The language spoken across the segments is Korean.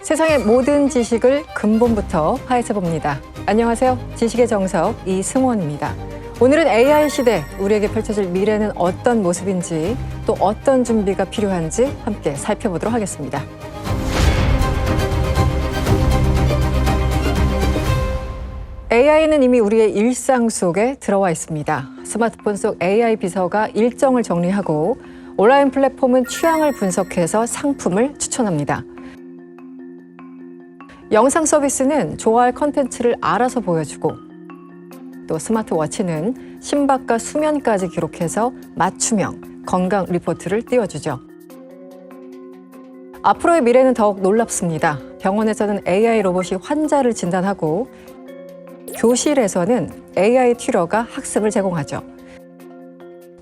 세상의 모든 지식을 근본부터 파헤쳐봅니다. 안녕하세요. 지식의 정석 이승원입니다. 오늘은 AI 시대, 우리에게 펼쳐질 미래는 어떤 모습인지 또 어떤 준비가 필요한지 함께 살펴보도록 하겠습니다. AI는 이미 우리의 일상 속에 들어와 있습니다. 스마트폰 속 AI 비서가 일정을 정리하고 온라인 플랫폼은 취향을 분석해서 상품을 추천합니다. 영상 서비스는 좋아할 컨텐츠를 알아서 보여주고 또 스마트워치는 심박과 수면까지 기록해서 맞춤형 건강 리포트를 띄워주죠. 앞으로의 미래는 더욱 놀랍습니다. 병원에서는 AI 로봇이 환자를 진단하고 교실에서는 AI 튜러가 학습을 제공하죠.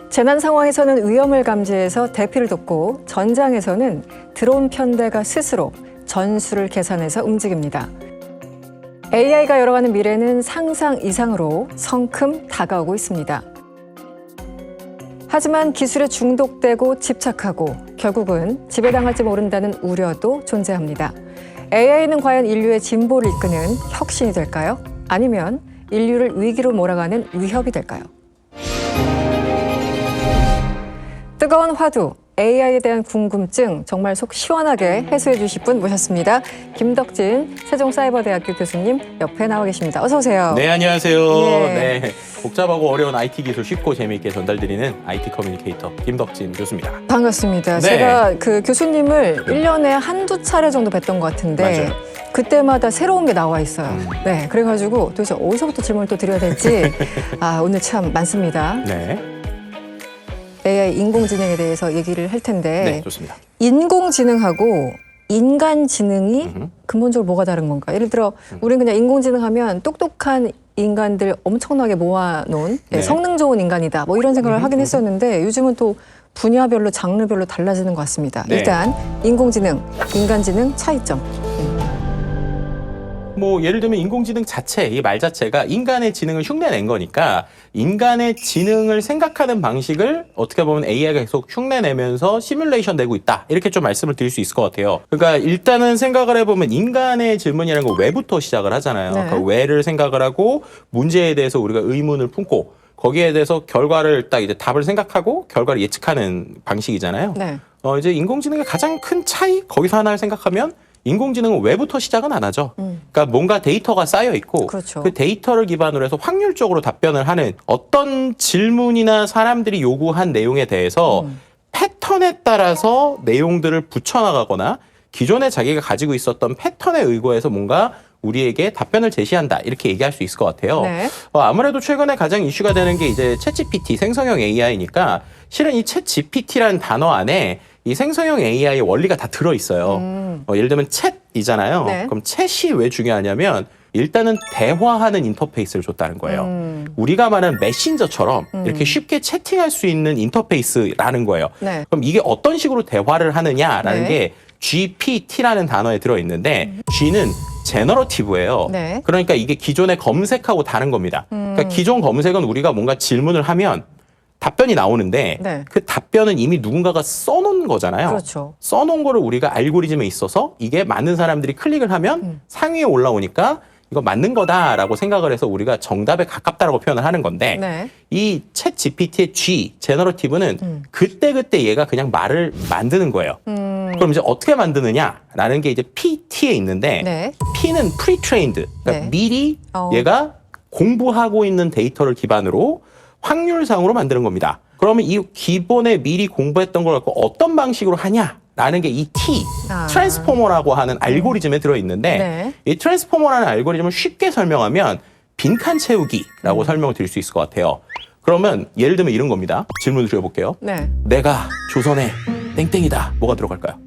재난 상황에서는 위험을 감지해서 대피를 돕고 전장에서는 드론 편대가 스스로 전술을 계산해서 움직입니다. AI가 열어가는 미래는 상상 이상으로 성큼 다가오고 있습니다. 하지만 기술에 중독되고 집착하고 결국은 지배당할지 모른다는 우려도 존재합니다. AI는 과연 인류의 진보를 이끄는 혁신이 될까요? 아니면 인류를 위기로 몰아가는 위협이 될까요? 뜨거운 화두, AI에 대한 궁금증 정말 속 시원하게 해소해 주실 분 모셨습니다. 김덕진 세종사이버대학교 교수님 옆에 나와 계십니다. 어서 오세요. 네, 안녕하세요. 예. 네, 복잡하고 어려운 IT 기술 쉽고 재미있게 전달드리는 IT 커뮤니케이터 김덕진 교수입니다. 반갑습니다. 네. 제가 그 교수님을 1년에 한두 차례 정도 뵀던 것 같은데 맞아요. 그때마다 새로운 게 나와 있어요. 네, 그래가지고 도대체 어디서부터 질문을 또 드려야 될지 오늘 참 많습니다. 네, AI 인공지능에 대해서 얘기를 할 텐데 네, 좋습니다. 인공지능하고 인간지능이 근본적으로 뭐가 다른 건가? 예를 들어 우리는 그냥 인공지능 하면 똑똑한 인간들 엄청나게 모아놓은 네. 성능 좋은 인간이다 뭐 이런 생각을 하긴 했었는데 요즘은 또 분야별로 장르별로 달라지는 것 같습니다. 네. 일단 인공지능, 인간지능 차이점. 뭐 예를 들면 인공지능 자체, 이 말 자체가 인간의 지능을 흉내낸 거니까 인간의 지능을 생각하는 방식을 어떻게 보면 AI가 계속 흉내내면서 시뮬레이션 되고 있다. 이렇게 좀 말씀을 드릴 수 있을 것 같아요. 그러니까 일단은 생각을 해보면 인간의 질문이라는 거 왜부터 시작을 하잖아요. 네. 그러니까 왜를 생각을 하고 문제에 대해서 우리가 의문을 품고 거기에 대해서 결과를 딱 이제 답을 생각하고 결과를 예측하는 방식이잖아요. 네. 이제 인공지능의 가장 큰 차이 거기서 하나를 생각하면 인공지능은 왜부터 시작은 안 하죠. 그러니까 뭔가 데이터가 쌓여 있고 그렇죠. 그 데이터를 기반으로 해서 확률적으로 답변을 하는 어떤 질문이나 사람들이 요구한 내용에 대해서 패턴에 따라서 내용들을 붙여나가거나 기존에 자기가 가지고 있었던 패턴에 의거해서 뭔가 우리에게 답변을 제시한다 이렇게 얘기할 수 있을 것 같아요. 네. 아무래도 최근에 가장 이슈가 되는 게 이제 챗GPT 생성형 AI니까 실은 이 챗GPT라는 단어 안에 이 생성형 AI의 원리가 다 들어있어요. 예를 들면 챗이잖아요. 네. 그럼 챗이 왜 중요하냐면 일단은 대화하는 인터페이스를 줬다는 거예요. 우리가 말하는 메신저처럼 이렇게 쉽게 채팅할 수 있는 인터페이스라는 거예요. 네. 그럼 이게 어떤 식으로 대화를 하느냐라는 네. 게 GPT라는 단어에 들어있는데 G는 제너러티브예요. 네. 그러니까 이게 기존의 검색하고 다른 겁니다. 그러니까 기존 검색은 우리가 뭔가 질문을 하면 답변이 나오는데 네. 그 답변은 이미 누군가가 써놓은 거잖아요. 그렇죠. 써놓은 거를 우리가 알고리즘에 있어서 이게 많은 사람들이 클릭을 하면 상위에 올라오니까 이거 맞는 거다라고 생각을 해서 우리가 정답에 가깝다라고 표현을 하는 건데 네. 이 챗 GPT의 G, 제너러티브는 그때그때 얘가 그냥 말을 만드는 거예요. 그럼 이제 어떻게 만드느냐라는 게 이제 PT에 있는데 네. P는 pre-trained, 그러니까 네. 미리 얘가 공부하고 있는 데이터를 기반으로 확률상으로 만드는 겁니다. 그러면 이 기본에 미리 공부했던 걸 갖고 어떤 방식으로 하냐라는 게 이 T, 트랜스포머라고 하는 알고리즘에 들어있는데 네. 이 트랜스포머라는 알고리즘을 쉽게 설명하면 빈칸 채우기라고 설명을 드릴 수 있을 것 같아요. 그러면 예를 들면 이런 겁니다. 질문을 드려볼게요. 네. 내가 조선의 땡땡이다. 뭐가 들어갈까요?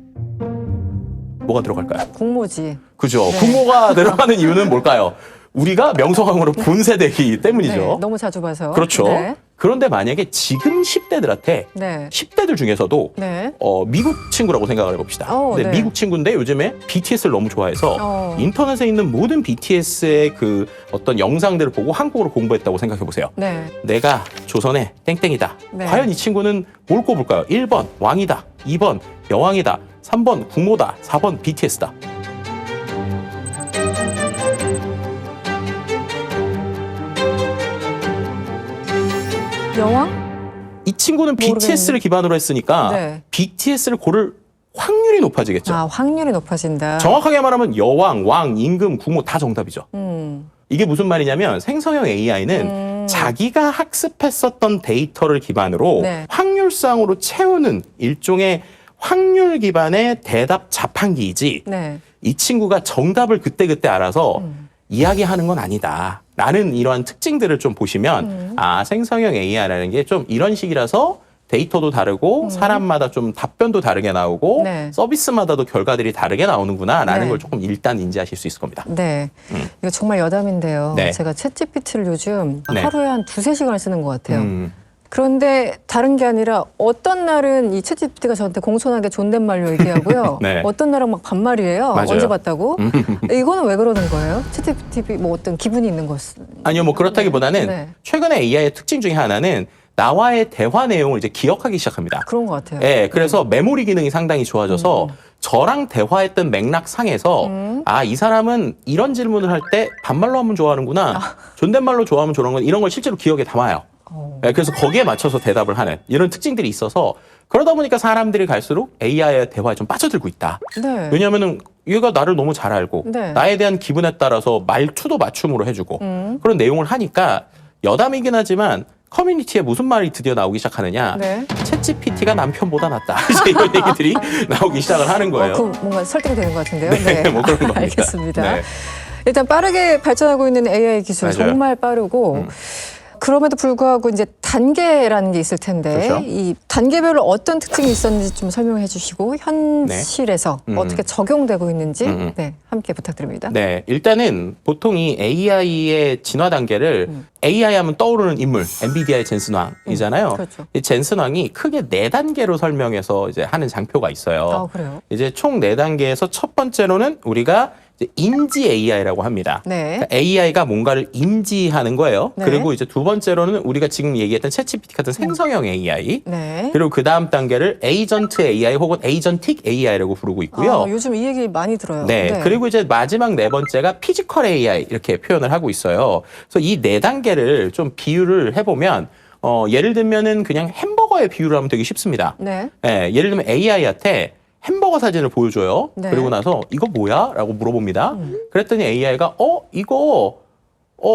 뭐가 들어갈까요? 공모지. 그죠. 네. 국모가 들어가는 이유는 뭘까요? 우리가 명성황후로 본 세대이기 때문이죠. 네. 너무 자주 봐서. 그렇죠. 네. 그런데 만약에 지금 10대들한테 네. 10대들 중에서도 네. 미국 친구라고 생각을 해봅시다. 근데 네. 미국 친구인데 요즘에 BTS를 너무 좋아해서 인터넷에 있는 모든 BTS의 그 어떤 영상들을 보고 한국어로 공부했다고 생각해 보세요. 네. 내가 조선의 땡땡이다. 네. 과연 이 친구는 뭘 꼽을까요? 1번 왕이다. 2번 여왕이다. 3번 국모다. 4번 BTS다. 여왕? 이 친구는 모르겠는데. BTS를 기반으로 했으니까 네. BTS를 고를 확률이 높아지겠죠. 아, 확률이 높아진다. 정확하게 말하면 여왕, 왕, 임금, 국모 다 정답이죠. 이게 무슨 말이냐면 생성형 AI는 자기가 학습했었던 데이터를 기반으로 네. 확률상으로 채우는 일종의 확률 기반의 대답 자판기이지 네. 이 친구가 정답을 그때그때 알아서 이야기하는 건 아니다. 라는 이러한 특징들을 좀 보시면 아, 생성형 AI라는 게 좀 이런 식이라서 데이터도 다르고 사람마다 좀 답변도 다르게 나오고 네. 서비스마다도 결과들이 다르게 나오는구나라는 네. 걸 조금 일단 인지하실 수 있을 겁니다. 네. 이거 정말 여담인데요. 네. 제가 챗GPT를 요즘 네. 하루에 한 2-3시간을 쓰는 것 같아요. 음. 그런데 다른 게 아니라 어떤 날은 이 챗GPT가 저한테 공손하게 존댓말로 얘기하고요. 네. 어떤 날은 막 반말이에요. 맞아요. 언제 봤다고? 이거는 왜 그러는 거예요? 챗GPT 뭐 어떤 기분이 있는 것? 아니요, 뭐 그렇다기보다는 네. 최근에 AI의 특징 중에 하나는 나와의 대화 내용을 이제 기억하기 시작합니다. 그런 것 같아요. 예, 그래서 메모리 기능이 상당히 좋아져서 저랑 대화했던 맥락상에서 아, 이 사람은 이런 질문을 할 때 반말로 하면 좋아하는구나. 존댓말로 좋아하면 좋아하는 건 이런 걸 실제로 기억에 담아요. 예, 그래서 거기에 맞춰서 대답을 하는 이런 특징들이 있어서 그러다 보니까 사람들이 갈수록 AI의 대화에 좀 빠져들고 있다. 네. 왜냐하면은 얘가 나를 너무 잘 알고 네. 나에 대한 기분에 따라서 말투도 맞춤으로 해주고 그런 내용을 하니까 여담이긴 하지만 커뮤니티에 무슨 말이 드디어 나오기 시작하느냐. 네. 챗GPT가 남편보다 낫다. 이제 이런 얘기들이 나오기 시작을 하는 거예요. 그 뭔가 설득이 되는 것 같은데요. 네. 뭐 그런 겁니다. 알겠습니다. 네. 일단 빠르게 발전하고 있는 AI 기술 맞아요. 정말 빠르고 그럼에도 불구하고 이제 단계라는 게 있을 텐데 그렇죠. 이 단계별로 어떤 특징이 있었는지 좀 설명해 주시고 현실에서 어떻게 적용되고 있는지 네, 함께 부탁드립니다. 네, 일단은 보통 이 AI의 진화 단계를 AI 하면 떠오르는 인물, 엔비디아의 젠슨 왕이잖아요. 그렇죠. 이 젠슨 왕이 크게 4단계로 설명해서 이제 하는 장표가 있어요. 아, 그래요? 이제 총 4단계에서 첫 번째로는 우리가 이제 인지 AI라고 합니다. 네. 그러니까 AI가 뭔가를 인지하는 거예요. 네. 그리고 이제 두 번째로는 우리가 지금 얘기했던 챗GPT 같은 생성형 AI. 네. 그리고 그 다음 단계를 에이전트 AI 혹은 에이전틱 AI라고 부르고 있고요. 아, 요즘 이 얘기 많이 들어요. 네. 그리고 이제 마지막 4번째가 피지컬 AI 이렇게 표현을 하고 있어요. 그래서 이 4단계를 좀 비유를 해보면 예를 들면은 그냥 햄버거에 비유를 하면 되게 쉽습니다. 네. 예, 예를 들면 AI한테 햄버거 사진을 보여줘요. 네. 그리고 나서 이거 뭐야? 라고 물어봅니다. 그랬더니 AI가 이거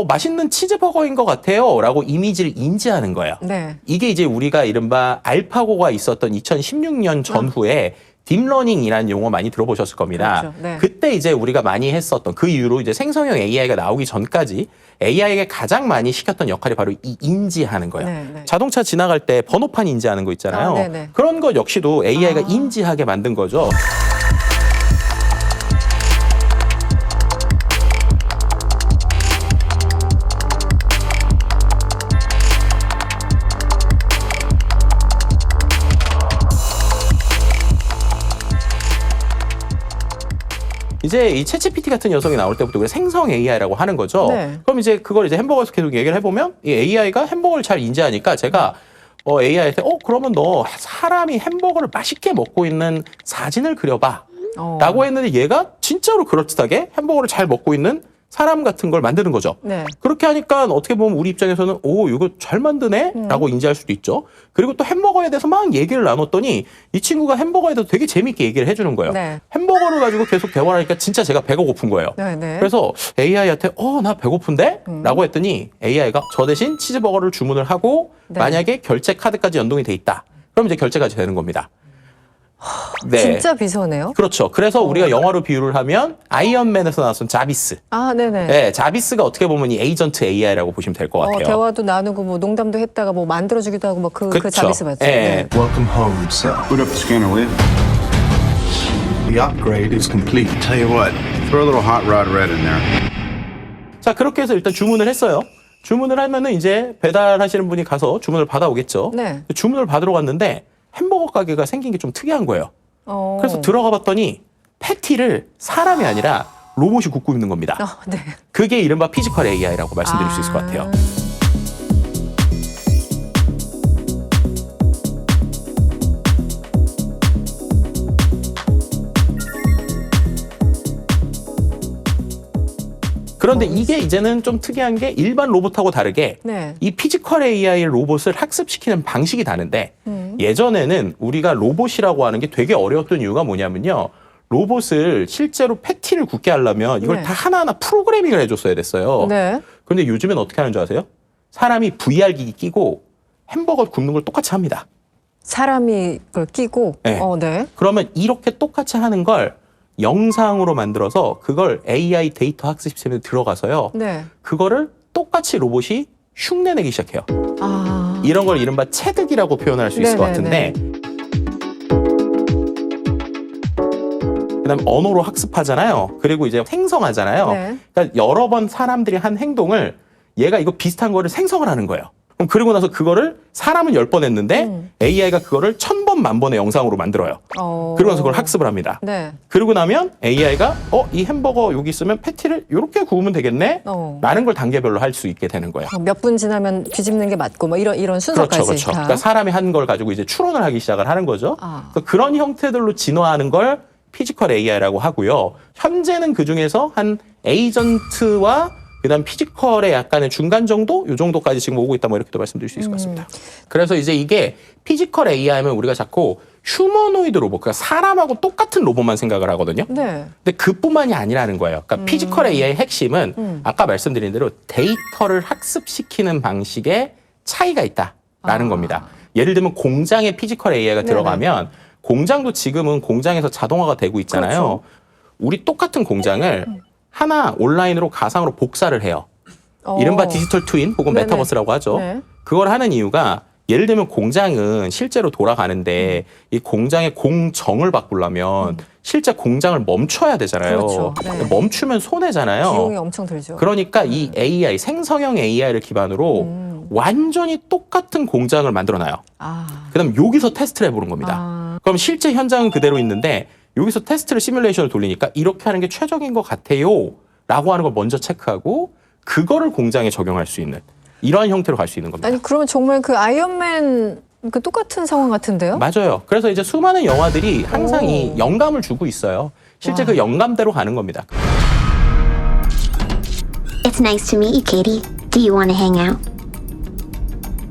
맛있는 치즈버거인 것 같아요. 라고 이미지를 인지하는 거예요. 네. 이게 이제 우리가 이른바 알파고가 있었던 2016년 전후에 딥러닝이라는 용어 많이 들어보셨을 겁니다. 그렇죠. 네. 그때 이제 우리가 많이 했었던 그 이후로 이제 생성형 AI가 나오기 전까지 AI에게 가장 많이 시켰던 역할이 바로 이 인지하는 거예요. 네, 네. 자동차 지나갈 때 번호판 인지하는 거 있잖아요. 아, 네네. 그런 것 역시도 AI가 인지하게 만든 거죠. 이제 이 챗GPT 같은 녀석이 나올 때부터 우리가 생성 AI라고 하는 거죠. 네. 그럼 이제 그걸 이제 햄버거에서 계속 얘기를 해보면 이 AI가 햄버거를 잘 인지하니까 제가 AI한테 그러면 너 사람이 햄버거를 맛있게 먹고 있는 사진을 그려봐. 라고 했는데 얘가 진짜로 그럴듯하게 햄버거를 잘 먹고 있는 사람 같은 걸 만드는 거죠. 네. 그렇게 하니까 어떻게 보면 우리 입장에서는 이거 잘 만드네? 라고 인지할 수도 있죠. 그리고 또 햄버거에 대해서 막 얘기를 나눴더니 이 친구가 햄버거에 대해서 되게 재밌게 얘기를 해주는 거예요. 네. 햄버거를 가지고 계속 대화를 하니까 진짜 제가 배가 고픈 거예요. 네, 네. 그래서 AI한테 나 배고픈데? 라고 했더니 AI가 저 대신 치즈버거를 주문을 하고 네. 만약에 결제 카드까지 연동이 돼 있다. 그럼 이제 결제까지 되는 겁니다. 네. 진짜 비서네요. 그렇죠. 그래서 우리가 영화로 비유를 하면 아이언맨에서 나왔던 자비스. 아, 네네. 네, 자비스가 어떻게 보면 이 에이전트 AI라고 보시면 될 것 같아요. 대화도 나누고 뭐 농담도 했다가 뭐 만들어주기도 하고 뭐 그 그쵸. 자비스 맞죠? 예. 네. Welcome home, sir. Boot up the scanner, will you? The upgrade is complete. Tell you what, throw a little hot rod red in there. 자, 그렇게 해서 일단 주문을 했어요. 주문을 하면은 이제 배달하시는 분이 가서 주문을 받아오겠죠. 네. 주문을 받으러 갔는데 햄버거 가게가 생긴 게 좀 특이한 거예요. 그래서 들어가 봤더니 패티를 사람이 아니라 로봇이 굽고 있는 겁니다. 네. 그게 이른바 피지컬 AI라고 말씀드릴 수 있을 것 같아요. 그런데 이게 이제는 좀 특이한 게 일반 로봇하고 다르게 네. 이 피지컬 AI 로봇을 학습시키는 방식이 다른데 예전에는 우리가 로봇이라고 하는 게 되게 어려웠던 이유가 뭐냐면요. 로봇을 실제로 패티를 굳게 하려면 이걸 네. 다 하나하나 프로그래밍을 해줬어야 됐어요. 네. 그런데 요즘엔 어떻게 하는 줄 아세요? 사람이 VR 기기 끼고 햄버거 굽는 걸 똑같이 합니다. 사람이 그걸 끼고. 네. 네. 그러면 이렇게 똑같이 하는 걸 영상으로 만들어서 그걸 AI 데이터 학습 시스템에 들어가서요. 네. 그거를 똑같이 로봇이 흉내내기 시작해요. 아. 이런 걸 이른바 체득이라고 표현할 수 있을 것 네네네. 같은데 그다음에 언어로 학습하잖아요. 그리고 이제 생성하잖아요. 네. 그러니까 여러 번 사람들이 한 행동을 얘가 이거 비슷한 거를 생성을 하는 거예요. 그럼 그러고 나서 그거를 사람은 10번 했는데 AI가 그거를 1000번, 10,000번의 영상으로 만들어요. 그러고 나서 그걸 학습을 합니다. 네. 그러고 나면 AI가 이 햄버거 여기 있으면 패티를 이렇게 구우면 되겠네? 라는 걸 단계별로 할 수 있게 되는 거예요. 몇 분 지나면 뒤집는 게 맞고 뭐 이런 순서까지. 그렇죠, 그렇죠. 다. 그러니까 사람이 한 걸 가지고 이제 추론을 하기 시작을 하는 거죠. 아. 그래서 그런 형태들로 진화하는 걸 피지컬 AI라고 하고요. 현재는 그 중에서 한 에이전트와 그다음 피지컬의 약간의 중간 정도, 요 정도까지 지금 오고 있다, 뭐 이렇게도 말씀드릴 수 있을 것 같습니다. 그래서 이제 이게 피지컬 AI면 우리가 자꾸 휴머노이드 로봇, 그러니까 사람하고 똑같은 로봇만 생각을 하거든요. 네. 근데 그뿐만이 아니라는 거예요. 그러니까 피지컬 AI의 핵심은 아까 말씀드린 대로 데이터를 학습시키는 방식에 차이가 있다라는 겁니다. 예를 들면 공장에 피지컬 AI가 들어가면 공장도 지금은 공장에서 자동화가 되고 있잖아요. 그렇죠. 우리 똑같은 공장을 하나 온라인으로 가상으로 복사를 해요. 이른바 디지털 트윈 혹은 네네. 메타버스라고 하죠. 네. 그걸 하는 이유가 예를 들면 공장은 실제로 돌아가는데 이 공장의 공정을 바꾸려면 실제 공장을 멈춰야 되잖아요. 그렇죠. 네. 멈추면 손해잖아요. 비용이 엄청 들죠. 그러니까 이 AI, 생성형 AI를 기반으로 완전히 똑같은 공장을 만들어놔요. 아. 그다음 여기서 테스트를 해보는 겁니다. 아. 그럼 실제 현장은 그대로 있는데 여기서 테스트를 시뮬레이션을 돌리니까 이렇게 하는 게 최적인 것 같아요 라고 하는 걸 먼저 체크하고 그거를 공장에 적용할 수 있는 이러한 형태로 갈 수 있는 겁니다. 아니 그러면 정말 그 아이언맨 그 똑같은 상황 같은데요? 맞아요. 그래서 이제 수많은 영화들이 항상 오. 이 영감을 주고 있어요. 실제 와. 그 영감대로 가는 겁니다. It's nice to meet you, Katie. Do you want to hang out?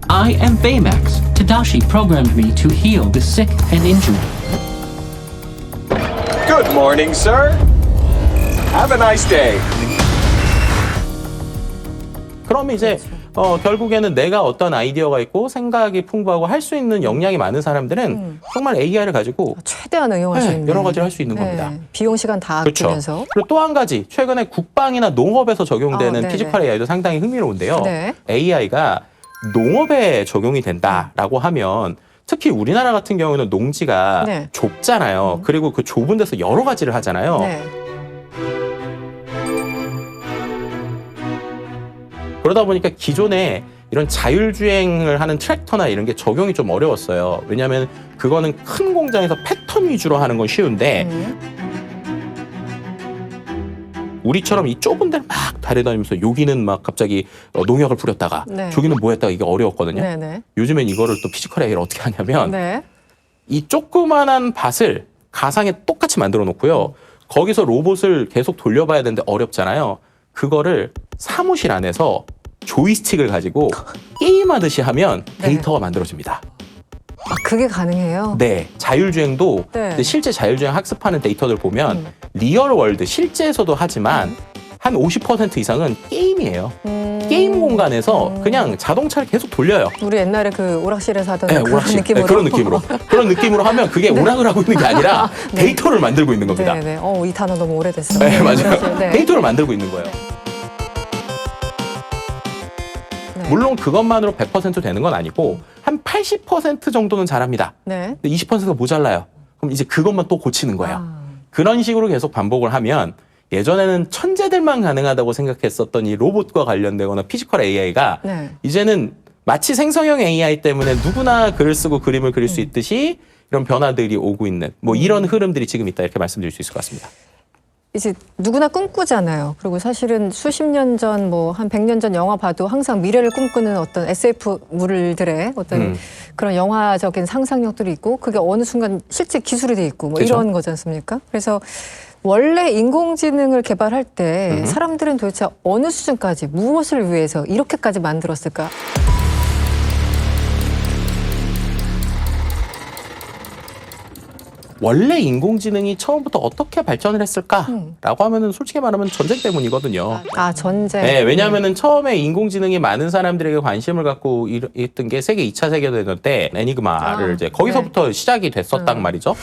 I am Baymax. Tadashi programmed me to heal the sick and injured. Good morning, sir. Have a nice day. 그러면 이제 결국에는 내가 어떤 아이디어가 있고 생각이 풍부하고 할 수 있는 역량이 많은 사람들은 정말 AI를 가지고 최대한 응용할 수 있는 여러 가지를 할 수 있는 겁니다. 비용 시간 다 그렇죠. 아끼면서. 그리고 또 한 가지 최근에 국방이나 농업에서 적용되는 네네. 피지컬 AI도 상당히 흥미로운데요. 네. AI가 농업에 적용이 된다라고 하면 특히 우리나라 같은 경우는 농지가 네. 좁잖아요. 그리고 그 좁은 데서 여러 가지를 하잖아요. 네. 그러다 보니까 기존에 이런 자율주행을 하는 트랙터나 이런 게 적용이 좀 어려웠어요. 왜냐하면 그거는 큰 공장에서 패턴 위주로 하는 건 쉬운데 우리처럼 이 좁은 데를 막 다니다니면서 여기는 막 갑자기 농약을 뿌렸다가 네. 저기는 뭐 했다가 이게 어려웠거든요. 네네. 요즘엔 이거를 또 피지컬 AI를 어떻게 하냐면 네. 이 조그만한 밭을 가상에 똑같이 만들어 놓고요. 거기서 로봇을 계속 돌려봐야 되는데 어렵잖아요. 그거를 사무실 안에서 조이스틱을 가지고 게임하듯이 하면 네. 데이터가 만들어집니다. 아 그게 가능해요? 네, 자율주행도 네. 근데 실제 자율주행 학습하는 데이터들 보면 리얼 월드 실제에서도 하지만 한 50% 이상은 게임이에요. 게임 공간에서 그냥 자동차를 계속 돌려요. 우리 옛날에 그 오락실에서 하던 네, 그런 오락실. 느낌으로. 네, 그런 느낌으로. 그런 느낌으로 하면 그게 오락을 하고 있는 게 아니라 데이터를 만들고 있는 겁니다. 네네. 이 단어 너무 오래됐어요. 네, 맞아요. 오락실, 네. 데이터를 만들고 있는 거예요. 네. 물론 그것만으로 100% 되는 건 아니고 한 80% 정도는 잘합니다. 네. 근데 20%가 모자라요. 그럼 이제 그것만 또 고치는 거예요. 아. 그런 식으로 계속 반복을 하면 예전에는 천재들만 가능하다고 생각했었던 이 로봇과 관련되거나 피지컬 AI가 네. 이제는 마치 생성형 AI 때문에 누구나 글을 쓰고 그림을 그릴 수 있듯이 이런 변화들이 오고 있는 뭐 이런 흐름들이 지금 있다 이렇게 말씀드릴 수 있을 것 같습니다. 이제 누구나 꿈꾸잖아요. 그리고 사실은 수십 년 전, 뭐 한 100년 전 영화 봐도 항상 미래를 꿈꾸는 어떤 SF물들의 어떤 그런 영화적인 상상력들이 있고 그게 어느 순간 실제 기술이 돼 있고 뭐 그렇죠. 이런 거지 않습니까? 그래서 원래 인공지능을 개발할 때 사람들은 도대체 어느 수준까지 무엇을 위해서 이렇게까지 만들었을까? 원래 인공지능이 처음부터 어떻게 발전을 했을까라고 하면은 솔직히 말하면 전쟁 때문이거든요. 아, 전쟁. 네, 왜냐하면은 처음에 인공지능이 많은 사람들에게 관심을 갖고 있던 게 세계 2차 세계대전 때 애니그마를 이제 거기서부터 시작이 됐었단 말이죠.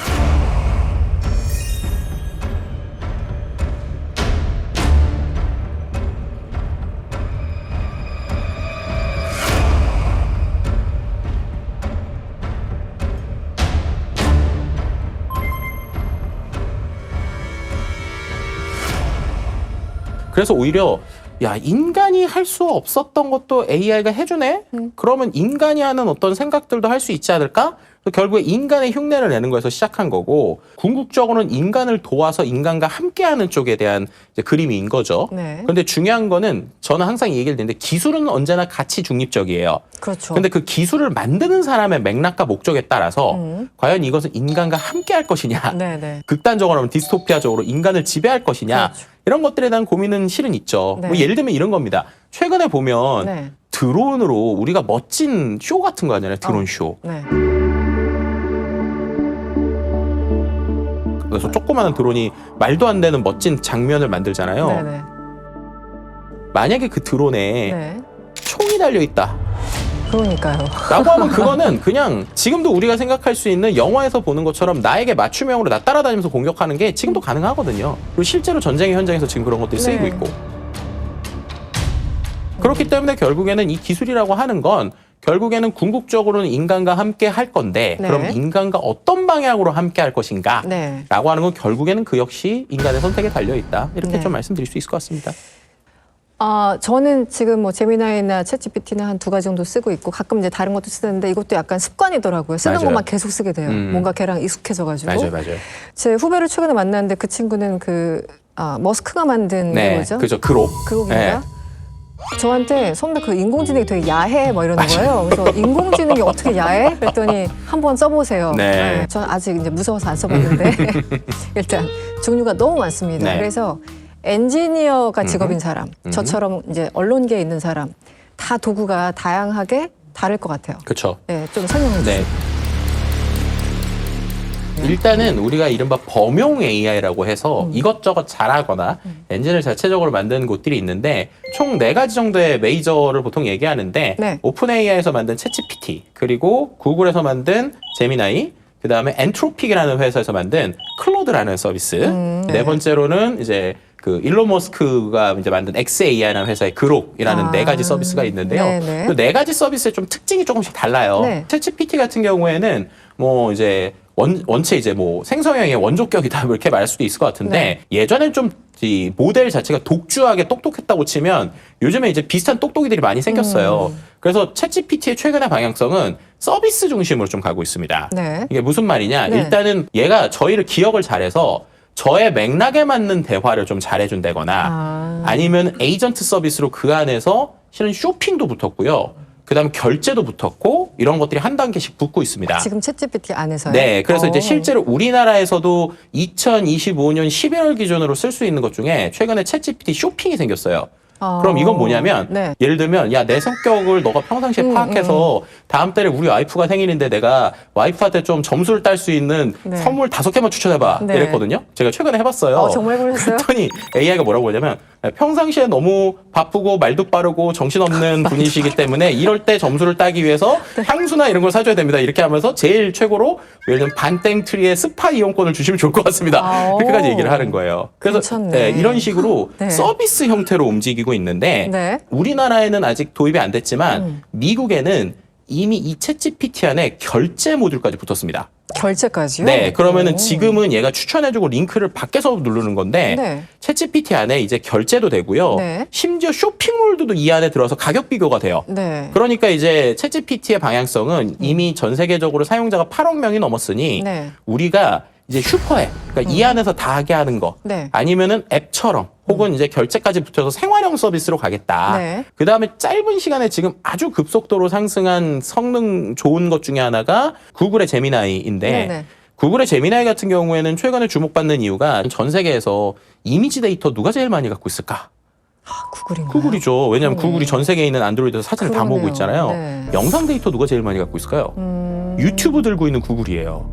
그래서 오히려 야, 인간이 할 수 없었던 것도 AI가 해주네? 그러면 인간이 하는 어떤 생각들도 할 수 있지 않을까? 결국에 인간의 흉내를 내는 거에서 시작한 거고, 궁극적으로는 인간을 도와서 인간과 함께하는 쪽에 대한 이제 그림인 거죠. 네. 그런데 중요한 거는 저는 항상 이 얘기를 드리는데 기술은 언제나 가치 중립적이에요. 그렇죠. 근데 그 기술을 만드는 사람의 맥락과 목적에 따라서 과연 이것은 인간과 함께할 것이냐, 네네. 극단적으로 하면 디스토피아적으로 인간을 지배할 것이냐, 그렇죠. 이런 것들에 대한 고민은 실은 있죠. 네. 뭐 예를 들면 이런 겁니다. 최근에 보면 네. 드론으로 우리가 멋진 쇼 같은 거 하잖아요. 드론 쇼. 네. 그래서 조그마한 드론이 말도 안 되는 멋진 장면을 만들잖아요. 네네. 만약에 그 드론에 네. 총이 달려있다 그러니까요. 라고 하면 그거는 그냥 지금도 우리가 생각할 수 있는 영화에서 보는 것처럼 나에게 맞춤형으로 나 따라다니면서 공격하는 게 지금도 가능하거든요. 그리고 실제로 전쟁의 현장에서 지금 그런 것들이 쓰이고 네. 있고. 그렇기 때문에 결국에는 이 기술이라고 하는 건 결국에는 궁극적으로는 인간과 함께 할 건데, 네. 그럼 인간과 어떤 방향으로 함께 할 것인가 네. 라고 하는 건 결국에는 그 역시 인간의 선택에 달려있다. 이렇게 네. 좀 말씀드릴 수 있을 것 같습니다. 저는 지금 뭐 제미나이나 챗GPT는 한 2가지 정도 쓰고 있고 가끔 이제 다른 것도 쓰는데 이것도 약간 습관이더라고요. 쓰는 맞아요. 것만 계속 쓰게 돼요. 뭔가 걔랑 익숙해져가지고. 맞아요. 제 후배를 최근에 만났는데 그 친구는 머스크가 만든 게 뭐죠? 그죠. 그록. 그곡인가? 네. 저한테 선배 그 인공지능이 되게 야해 뭐 이러는 거예요. 그래서 인공지능이 어떻게 야해? 그랬더니 한번 써보세요. 네. 저는 아직 이제 무서워서 안 써봤는데 일단 종류가 너무 많습니다. 네. 그래서 엔지니어가 직업인 사람, 저처럼 이제 언론계에 있는 사람 다 도구가 다양하게 다를 것 같아요. 그렇죠. 네, 좀 설명해 주세요. 네. 일단은 우리가 이른바 범용 AI라고 해서 이것저것 잘하거나 엔진을 자체적으로 만드는 곳들이 있는데 총 4가지 정도의 메이저를 보통 얘기하는데, 네. 오픈 AI에서 만든 챗GPT, 그리고 구글에서 만든 제미나이, 그 다음에 엔트로픽이라는 회사에서 만든 클로드라는 서비스, 네 번째로는 이제 그 일론 머스크가 이제 만든 XAI라는 회사의 그록이라는 4가지 서비스가 있는데요. 네네. 그 4가지 서비스의 좀 특징이 조금씩 달라요. 네. 챗GPT 같은 경우에는 뭐 이제 원체 이제 뭐 생성형의 원조격이다 뭐 이렇게 말할 수도 있을 것 같은데, 예전엔 좀 이 모델 자체가 독주하게 똑똑했다고 치면 요즘에 이제 비슷한 똑똑이들이 많이 생겼어요. 그래서 챗GPT의 최근의 방향성은 서비스 중심으로 좀 가고 있습니다. 네. 이게 무슨 말이냐? 네. 일단은 얘가 저희를 기억을 잘해서 저의 맥락에 맞는 대화를 좀 잘해준다거나 아니면 에이전트 서비스로 그 안에서 실은 쇼핑도 붙었고요. 그다음 결제도 붙었고 이런 것들이 한 단계씩 붙고 있습니다. 지금 챗GPT 안에서요? 네, 그래서 이제 실제로 우리나라에서도 2025년 11월 기준으로 쓸 수 있는 것 중에 최근에 챗GPT 쇼핑이 생겼어요. 그럼 이건 뭐냐면 네. 예를 들면 야, 내 성격을 너가 평상시에 파악해서 다음 달에 우리 와이프가 생일인데 내가 와이프한테 좀 점수를 딸 수 있는 네. 선물 5개만 추천해봐 네. 이랬거든요. 제가 최근에 해봤어요. 정말 그러셨어요? 그랬더니 AI가 뭐라고 하냐면 평상시에 너무 바쁘고 말도 빠르고 정신없는 분이시기 때문에 이럴 때 점수를 따기 위해서 향수나 이런 걸 사줘야 됩니다. 이렇게 하면서 제일 최고로 예를 들면 반땡트리의 스파 이용권을 주시면 좋을 것 같습니다. 그렇게까지 얘기를 하는 거예요. 그래서 괜찮네. 이런 식으로 네. 서비스 형태로 움직이고 있는데 네. 우리나라에는 아직 도입이 안 됐지만 미국에는 이미 이 챗GPT 안에 결제 모듈까지 붙었습니다. 결제까지요? 네, 그러면은 지금은 얘가 추천해주고 링크를 밖에서 누르는 건데 네. 챗GPT 안에 이제 결제도 되고요. 네. 심지어 쇼핑몰도 이 안에 들어서 가격 비교가 돼요. 네. 그러니까 이제 챗GPT의 방향성은 이미 전 세계적으로 사용자가 8억 명이 넘었으니 네. 우리가 이제 슈퍼앱, 그러니까 이 안에서 다 하게 하는 거, 네. 아니면은 앱처럼 혹은 이제 결제까지 붙여서 생활형 서비스로 가겠다. 네. 그 다음에 짧은 시간에 지금 아주 급속도로 상승한 성능 좋은 것 중에 하나가 구글의 제미나이인데 네네. 구글의 제미나이 같은 경우에는 최근에 주목받는 이유가 전 세계에서 이미지 데이터 누가 제일 많이 갖고 있을까? 구글인가요? 구글이죠. 왜냐하면 구글이 전 세계에 있는 안드로이드에서 사진을 다 모으고 그러네요. 있잖아요. 네. 영상 데이터 누가 제일 많이 갖고 있을까요? 유튜브 들고 있는 구글이에요.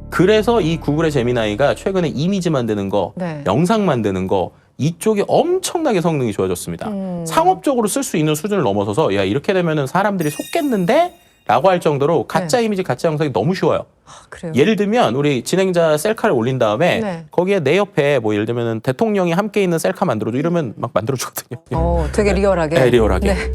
그래서 이 구글의 제미나이가 최근에 이미지 만드는 거, 네. 영상 만드는 거 이쪽이 엄청나게 성능이 좋아졌습니다. 상업적으로 쓸 수 있는 수준을 넘어서서 야 이렇게 되면은 사람들이 속겠는데? 라고 할 정도로 가짜 이미지, 가짜 영상이 너무 쉬워요. 그래요? 예를 들면 우리 진행자 셀카를 올린 다음에 네. 거기에 내 옆에 뭐 예를 들면 대통령이 함께 있는 셀카 만들어줘 이러면 막 만들어주거든요. 되게 리얼하게. 네, 리얼하게. 네.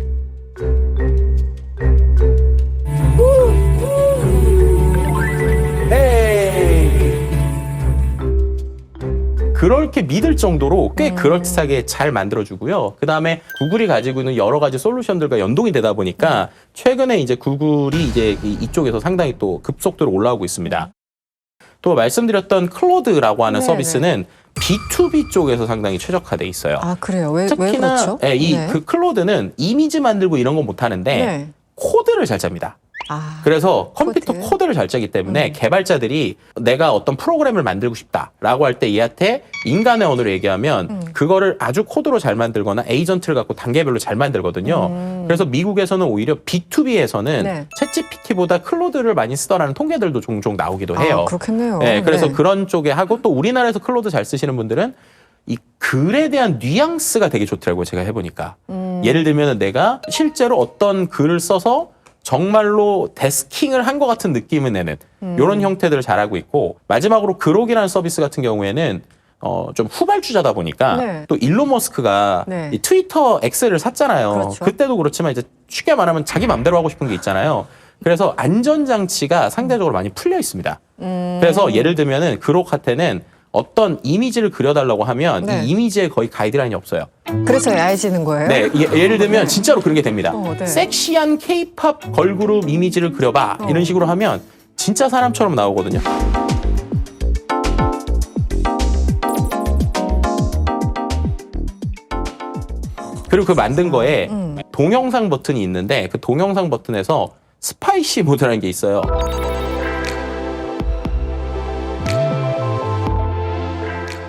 그렇게 믿을 정도로 꽤 그럴듯하게 잘 만들어주고요. 그 다음에 구글이 가지고 있는 여러 가지 솔루션들과 연동이 되다 보니까 최근에 이제 구글이 이제 이쪽에서 상당히 또 급속도로 올라오고 있습니다. 또 말씀드렸던 클로드라고 하는 네네. 서비스는 B2B 쪽에서 상당히 최적화돼 있어요. 아, 그래요? 왜 특히나 그렇죠? 예, 이 네. 그 클로드는 이미지 만들고 이런 건 못하는데 네. 코드를 잘 짭니다. 아, 그래서 컴퓨터 코드. 코드를 잘 짜기 때문에 개발자들이 내가 어떤 프로그램을 만들고 싶다라고 할 때 얘한테 인간의 언어로 얘기하면 그거를 아주 코드로 잘 만들거나 에이전트를 갖고 단계별로 잘 만들거든요. 그래서 미국에서는 오히려 B2B에서는 네. 챗GPT보다 클로드를 많이 쓰더라는 통계들도 종종 나오기도 해요. 아, 그렇겠네요. 네, 그래서 네. 그런 쪽에 하고 또 우리나라에서 클로드 잘 쓰시는 분들은 이 글에 대한 뉘앙스가 되게 좋더라고요. 제가 해보니까. 예를 들면 내가 실제로 어떤 글을 써서 정말로 데스킹을 한 것 같은 느낌을 내는 이런 형태들을 잘하고 있고 마지막으로 그록이라는 서비스 같은 경우에는 좀 후발주자다 보니까 네. 또 일론 머스크가 네. 이 트위터 X를 샀잖아요. 그렇죠. 그때도 그렇지만 이제 쉽게 말하면 자기 맘대로 하고 싶은 게 있잖아요. 그래서 안전장치가 상대적으로 많이 풀려 있습니다. 그래서 예를 들면은 그록한테는 어떤 이미지를 그려달라고 하면 네. 이 이미지에 거의 가이드라인이 없어요. 그래서 야해지는 거예요? 네, 예를 들면 진짜로 그런 게 됩니다. 네. 섹시한 K-팝 걸그룹 이미지를 그려봐 이런 식으로 하면 진짜 사람처럼 나오거든요. 그리고 그 만든 거에 동영상 버튼이 있는데 그 동영상 버튼에서 스파이시 모드라는 게 있어요.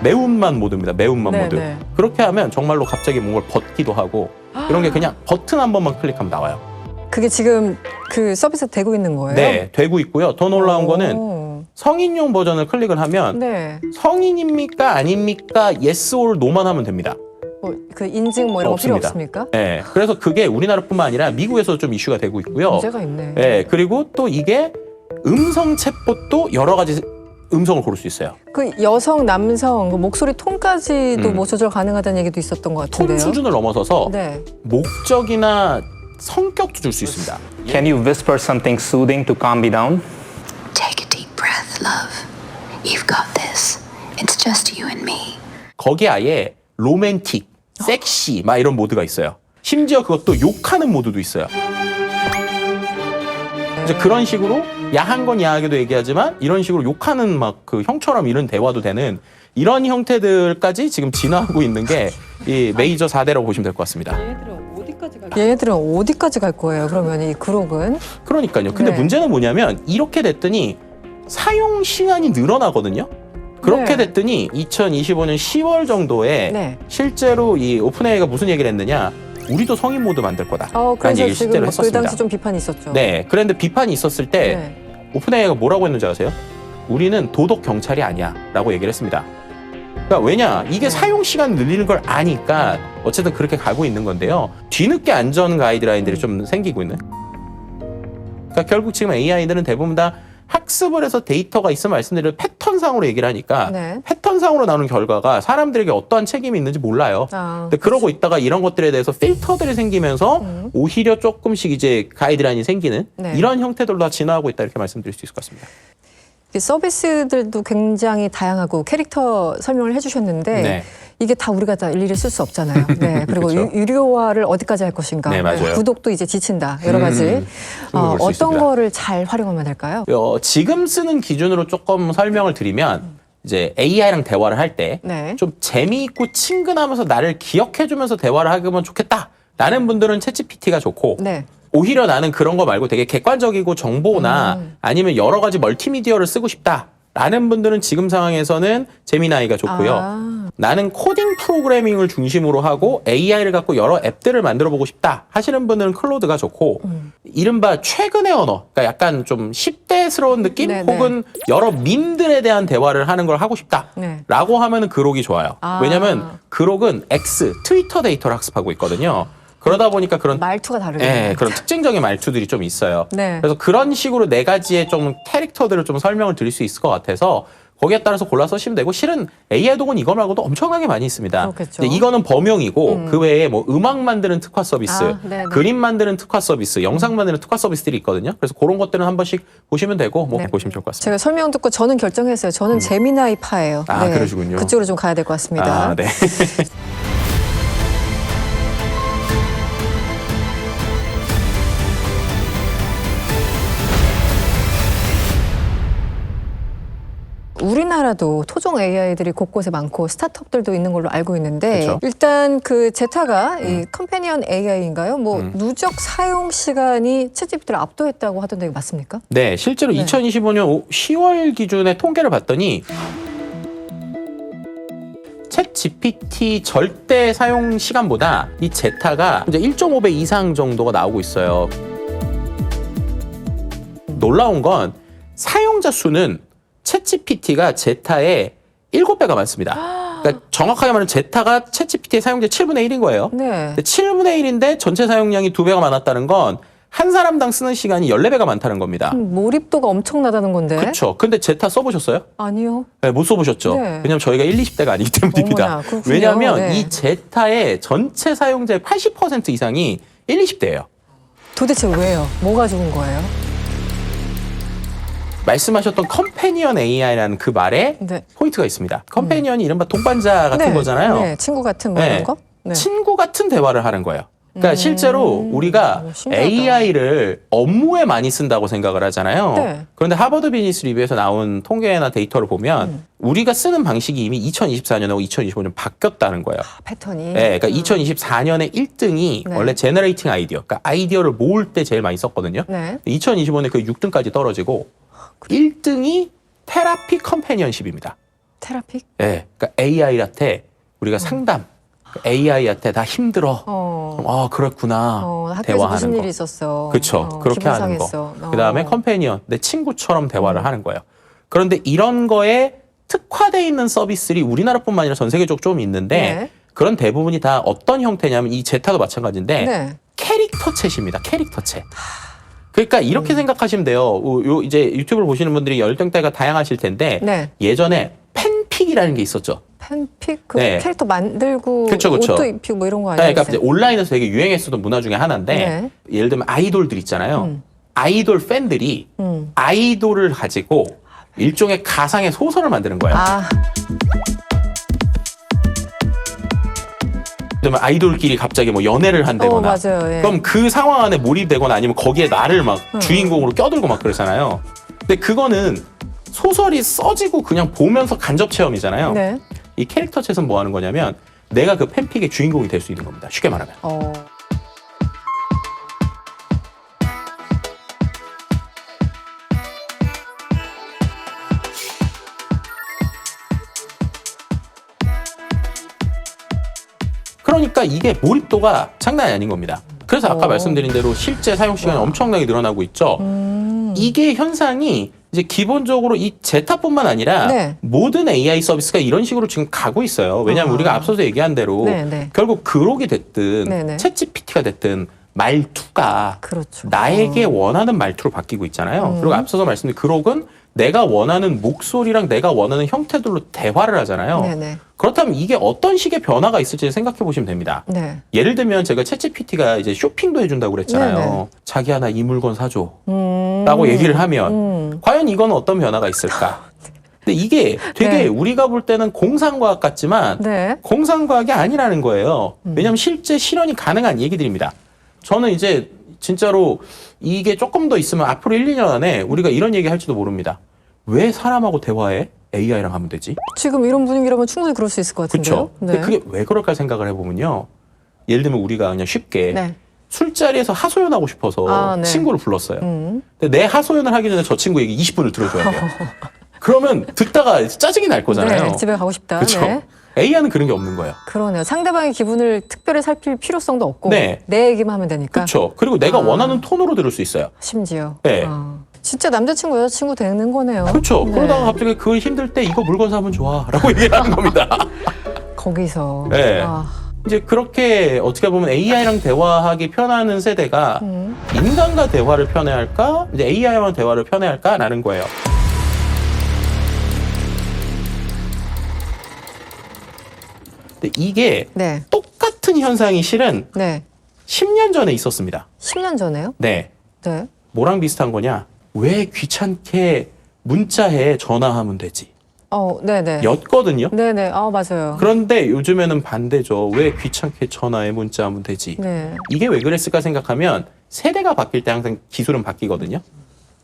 매운맛 모드입니다. 매운맛 네, 모드. 네. 그렇게 하면 정말로 갑자기 뭔가를 벗기도 하고 이런 게 그냥 버튼 한 번만 클릭하면 나와요. 그게 지금 그 서비스 되고 있는 거예요? 네, 되고 있고요. 더 놀라운 거는 오. 성인용 버전을 클릭을 하면 네. 성인입니까 아닙니까 yes or no만 하면 됩니다. 그 인증 뭐 이런 거 필요 없습니다. 없습니까? 네, 그래서 그게 우리나라뿐만 아니라 미국에서도 좀 이슈가 되고 있고요. 문제가 있네. 네, 그리고 또 이게 음성 챗봇도 여러 가지 음성을 고를 수 있어요. 그 여성, 남성, 그 목소리 톤까지도 뭐 조절 가능하다는 얘기도 있었던 것 같은데요. 톤 수준을 넘어서서 네. 목적이나 성격도 줄 수 있습니다. Can you whisper something soothing to calm me down? Take a deep breath, love. You've got this. It's just you and me. 거기에 아예 로맨틱, 섹시 막 이런 모드가 있어요. 심지어 그것도 욕하는 모드도 있어요. 이제 그런 식으로 야한 건 야하게도 얘기하지만 이런 식으로 욕하는 막 그 형처럼 이런 대화도 되는 이런 형태들까지 지금 진화하고 있는 게 이 메이저 4대라고 보시면 될 것 같습니다. 얘네들은 어디까지 갈 거예요? 그러면 이 그룹은? 그러니까요. 근데 네. 문제는 뭐냐면 이렇게 됐더니 사용 시간이 늘어나거든요. 그렇게 네. 됐더니 2025년 10월 정도에 네. 실제로 이 오픈AI가 무슨 얘기를 했느냐? 우리도 성인 모드 만들 거다. 라는 그래서 얘기를 지금 실제로 그 했었습니다. 당시 좀 비판이 있었죠. 네. 그런데 비판이 있었을 때 네. 오픈AI가 뭐라고 했는지 아세요? 우리는 도덕 경찰이 아니야. 라고 얘기를 했습니다. 그러니까 왜냐? 이게 사용 시간 늘리는 걸 아니까 어쨌든 그렇게 가고 있는 건데요. 뒤늦게 안전 가이드라인들이 좀 생기고 있는. 그러니까 결국 지금 AI들은 대부분 다 학습을 해서 데이터가 있으면 말씀드린 패턴상으로 얘기를 하니까 네. 패턴상으로 나오는 결과가 사람들에게 어떠한 책임이 있는지 몰라요. 근데 그러고 있다가 이런 것들에 대해서 필터들이 생기면서 오히려 조금씩 이제 가이드라인이 생기는 네. 이런 형태들로 다 진화하고 있다 이렇게 말씀드릴 수 있을 것 같습니다. 이 서비스들도 굉장히 다양하고 캐릭터 설명을 해주셨는데 네. 이게 다 우리가 다 일일이 쓸 수 없잖아요. 네. 그리고 그렇죠. 유료화를 어디까지 할 것인가. 네, 맞아요. 구독도 이제 지친다. 여러 가지. 그럴 수 어떤 있습니다. 거를 잘 활용하면 될까요? 지금 쓰는 기준으로 조금 설명을 드리면 이제 AI랑 대화를 할 때 좀 네. 재미있고 친근하면서 나를 기억해주면서 대화를 하면 좋겠다. 라는 분들은 챗GPT가 좋고 네. 오히려 나는 그런 거 말고 되게 객관적이고 정보나 아니면 여러 가지 멀티미디어를 쓰고 싶다라는 분들은 지금 상황에서는 제미나이가 좋고요. 나는 코딩 프로그래밍을 중심으로 하고 AI를 갖고 여러 앱들을 만들어 보고 싶다 하시는 분들은 클로드가 좋고 이른바 최근의 언어, 그러니까 약간 좀 10대스러운 느낌 네네. 혹은 여러 밈들에 대한 대화를 하는 걸 하고 싶다라고 네. 하면은 그록이 좋아요. 왜냐하면 그록은 X, 트위터 데이터를 학습하고 있거든요. 그러다 보니까 그런 말투가 다르죠. 예, 그런 특징적인 말투들이 좀 있어요. 네. 그래서 그런 식으로 네 가지의 좀 캐릭터들을 좀 설명을 드릴 수 있을 것 같아서 거기에 따라서 골라 쓰시면 되고 실은 AI 독은 이거 말고도 엄청나게 많이 있습니다. 그렇겠죠. 근데 이거는 범용이고 그 외에 뭐 음악 만드는 특화 서비스, 네네. 그림 만드는 특화 서비스, 영상 만드는 특화 서비스들이 있거든요. 그래서 그런 것들은 한 번씩 보시면 되고 뭐 네. 보시면 좋을 것 같습니다. 제가 설명 듣고 저는 결정했어요. 저는 제미나이 파예요. 아, 그러시군요. 그쪽으로 좀 가야 될 것 같습니다. 아, 네. 우리나라도 토종 AI들이 곳곳에 많고 스타트업들도 있는 걸로 알고 있는데 그쵸. 일단 그 제타가 이 컴패니언 AI인가요? 뭐 누적 사용 시간이 챗GPT를 압도했다고 하던데 이거 맞습니까? 네, 실제로 네. 2025년 10월 기준의 통계를 봤더니 챗 GPT 절대 사용 시간보다 이 제타가 이제 1.5배 이상 정도가 나오고 있어요. 놀라운 건 사용자 수는 챗 GPT가 제타의 7배가 많습니다. 그러니까 정확하게 말하면 제타가 챗 GPT의 사용자 7분의 1인 거예요. 네. 근데 7분의 1인데 전체 사용량이 2배가 많았다는 건 한 사람당 쓰는 시간이 14배가 많다는 겁니다. 몰입도가 엄청나다는 건데. 그렇죠. 근데 제타 써보셨어요? 아니요. 네, 못 써보셨죠. 네. 왜냐하면 저희가 1, 20대가 아니기 때문입니다. 어머나, 그렇군요. 왜냐하면 네. 이 제타의 전체 사용자의 80% 이상이 1, 20대예요. 도대체 왜요? 뭐가 좋은 거예요? 말씀하셨던 컴패니언 AI라는 그 말에 네. 포인트가 있습니다. 컴패니언이 이른바 동반자 같은 거잖아요. 네, 친구 같은 뭐 네. 이런 거? 네. 친구 같은 대화를 하는 거예요. 그러니까 실제로 우리가 신기하다. AI를 업무에 많이 쓴다고 생각을 하잖아요. 네. 그런데 하버드 비즈니스 리뷰에서 나온 통계나 데이터를 보면 우리가 쓰는 방식이 이미 2024년하고 2025년 바뀌었다는 거예요. 패턴이. 네, 그러니까 2024년에 1등이 네. 원래 제너레이팅 아이디어, 그러니까 아이디어를 모을 때 제일 많이 썼거든요. 네. 2025년에 그 6등까지 떨어지고 1등이 테라피 컴패니언십입니다. 테라피? 네, 그러니까 AI한테 우리가 상담, AI한테 다 힘들어. 그렇구나. 학교에서 대화하는 무슨 거. 일이 있었어. 그렇죠. 그렇게 기분 하는 상했어. 거. 그다음에 컴패니언, 내 친구처럼 대화를 하는 거예요. 그런데 이런 거에 특화되어 있는 서비스들이 우리나라뿐만 아니라 전 세계적으로 좀 있는데 네. 그런 대부분이 다 어떤 형태냐면 이 제타도 마찬가지인데 네. 캐릭터 챗입니다. 캐릭터 챗. 그러니까 이렇게 생각하시면 돼요. 요 이제 유튜브를 보시는 분들이 연령대가 다양하실 텐데 네. 예전에 팬픽이라는 게 있었죠. 팬픽 그 네. 캐릭터 만들고 그쵸, 그쵸. 옷도 입히고 뭐 이런 거 네, 아니에요? 그러니까 이제 온라인에서 되게 유행했었던 문화 중에 하나인데 네. 예를 들면 아이돌들 있잖아요. 아이돌 팬들이 아이돌을 가지고 일종의 가상의 소설을 만드는 거예요. 그러면 아이돌끼리 갑자기 뭐 연애를 한다거나 맞아요. 예. 그럼 그 상황 안에 몰입되거나 아니면 거기에 나를 막 주인공으로 껴들고 막 그러잖아요. 근데 그거는 소설이 써지고 그냥 보면서 간접 체험이잖아요. 네. 이 캐릭터 챗은 뭐 하는 거냐면 내가 그 팬픽의 주인공이 될 수 있는 겁니다. 쉽게 말하면. 그러니까 이게 몰입도가 장난이 아닌 겁니다. 그래서 아까 말씀드린 대로 실제 사용 시간이 엄청나게 늘어나고 있죠. 이게 현상이 이제 기본적으로 이 제타뿐만 아니라 네. 모든 AI 서비스가 이런 식으로 지금 가고 있어요. 왜냐하면 우리가 앞서서 얘기한 대로 네, 네. 결국 그록이 됐든 네, 네. 챗 GPT가 됐든 말투가 그렇죠. 나에게 원하는 말투로 바뀌고 있잖아요. 그리고 앞서서 말씀드린 그록은 내가 원하는 목소리랑 내가 원하는 형태들로 대화를 하잖아요. 네네. 그렇다면 이게 어떤 식의 변화가 있을지 생각해 보시면 됩니다. 네. 예를 들면 제가 챗GPT가 이제 쇼핑도 해준다고 그랬잖아요. 네네. 자기야 나 이 물건 사줘 라고 얘기를 하면 과연 이건 어떤 변화가 있을까? 근데 이게 되게 네. 우리가 볼 때는 공상과학 같지만 네. 공상과학이 아니라는 거예요. 왜냐하면 실제 실현이 가능한 얘기들입니다. 저는 이제 진짜로 이게 조금 더 있으면 앞으로 1, 2년 안에 우리가 이런 얘기 할지도 모릅니다. 왜 사람하고 대화해? AI랑 하면 되지? 지금 이런 분위기라면 충분히 그럴 수 있을 것 같은데요. 그렇죠. 근데 그게 왜 그럴까 생각을 해보면요. 예를 들면 우리가 그냥 쉽게 네. 술자리에서 하소연하고 싶어서 아, 네. 친구를 불렀어요. 근데 내 하소연을 하기 전에 저 친구 얘기 20분을 들어줘야 돼요. 그러면 듣다가 짜증이 날 거잖아요. 네, 집에 가고 싶다. 그렇죠. 네. AI는 그런 게 없는 거예요. 그러네요. 상대방의 기분을 특별히 살필 필요성도 없고 네. 내 얘기만 하면 되니까. 그렇죠. 그리고 내가 원하는 톤으로 들을 수 있어요. 심지어. 네. 진짜 남자친구 여자친구 되는 거네요. 그렇죠. 네. 그러다가 갑자기 그 힘들 때 이거 물건 사면 좋아라고 얘기를 하는 겁니다. 거기서. 네. 아, 이제 그렇게 어떻게 보면 AI랑 대화하기 편하는 세대가 인간과 대화를 편해야 할까? 이제 AI와 대화를 편해야 할까라는 거예요. 근데 이게 네. 똑같은 현상이 실은 네. 10년 전에 있었습니다. 10년 전에요? 네. 네. 뭐랑 비슷한 거냐? 왜 귀찮게 문자해 전화하면 되지? 네네. 였거든요. 네네. 맞아요. 그런데 요즘에는 반대죠. 왜 귀찮게 전화해 문자하면 되지? 네. 이게 왜 그랬을까 생각하면 세대가 바뀔 때 항상 기술은 바뀌거든요.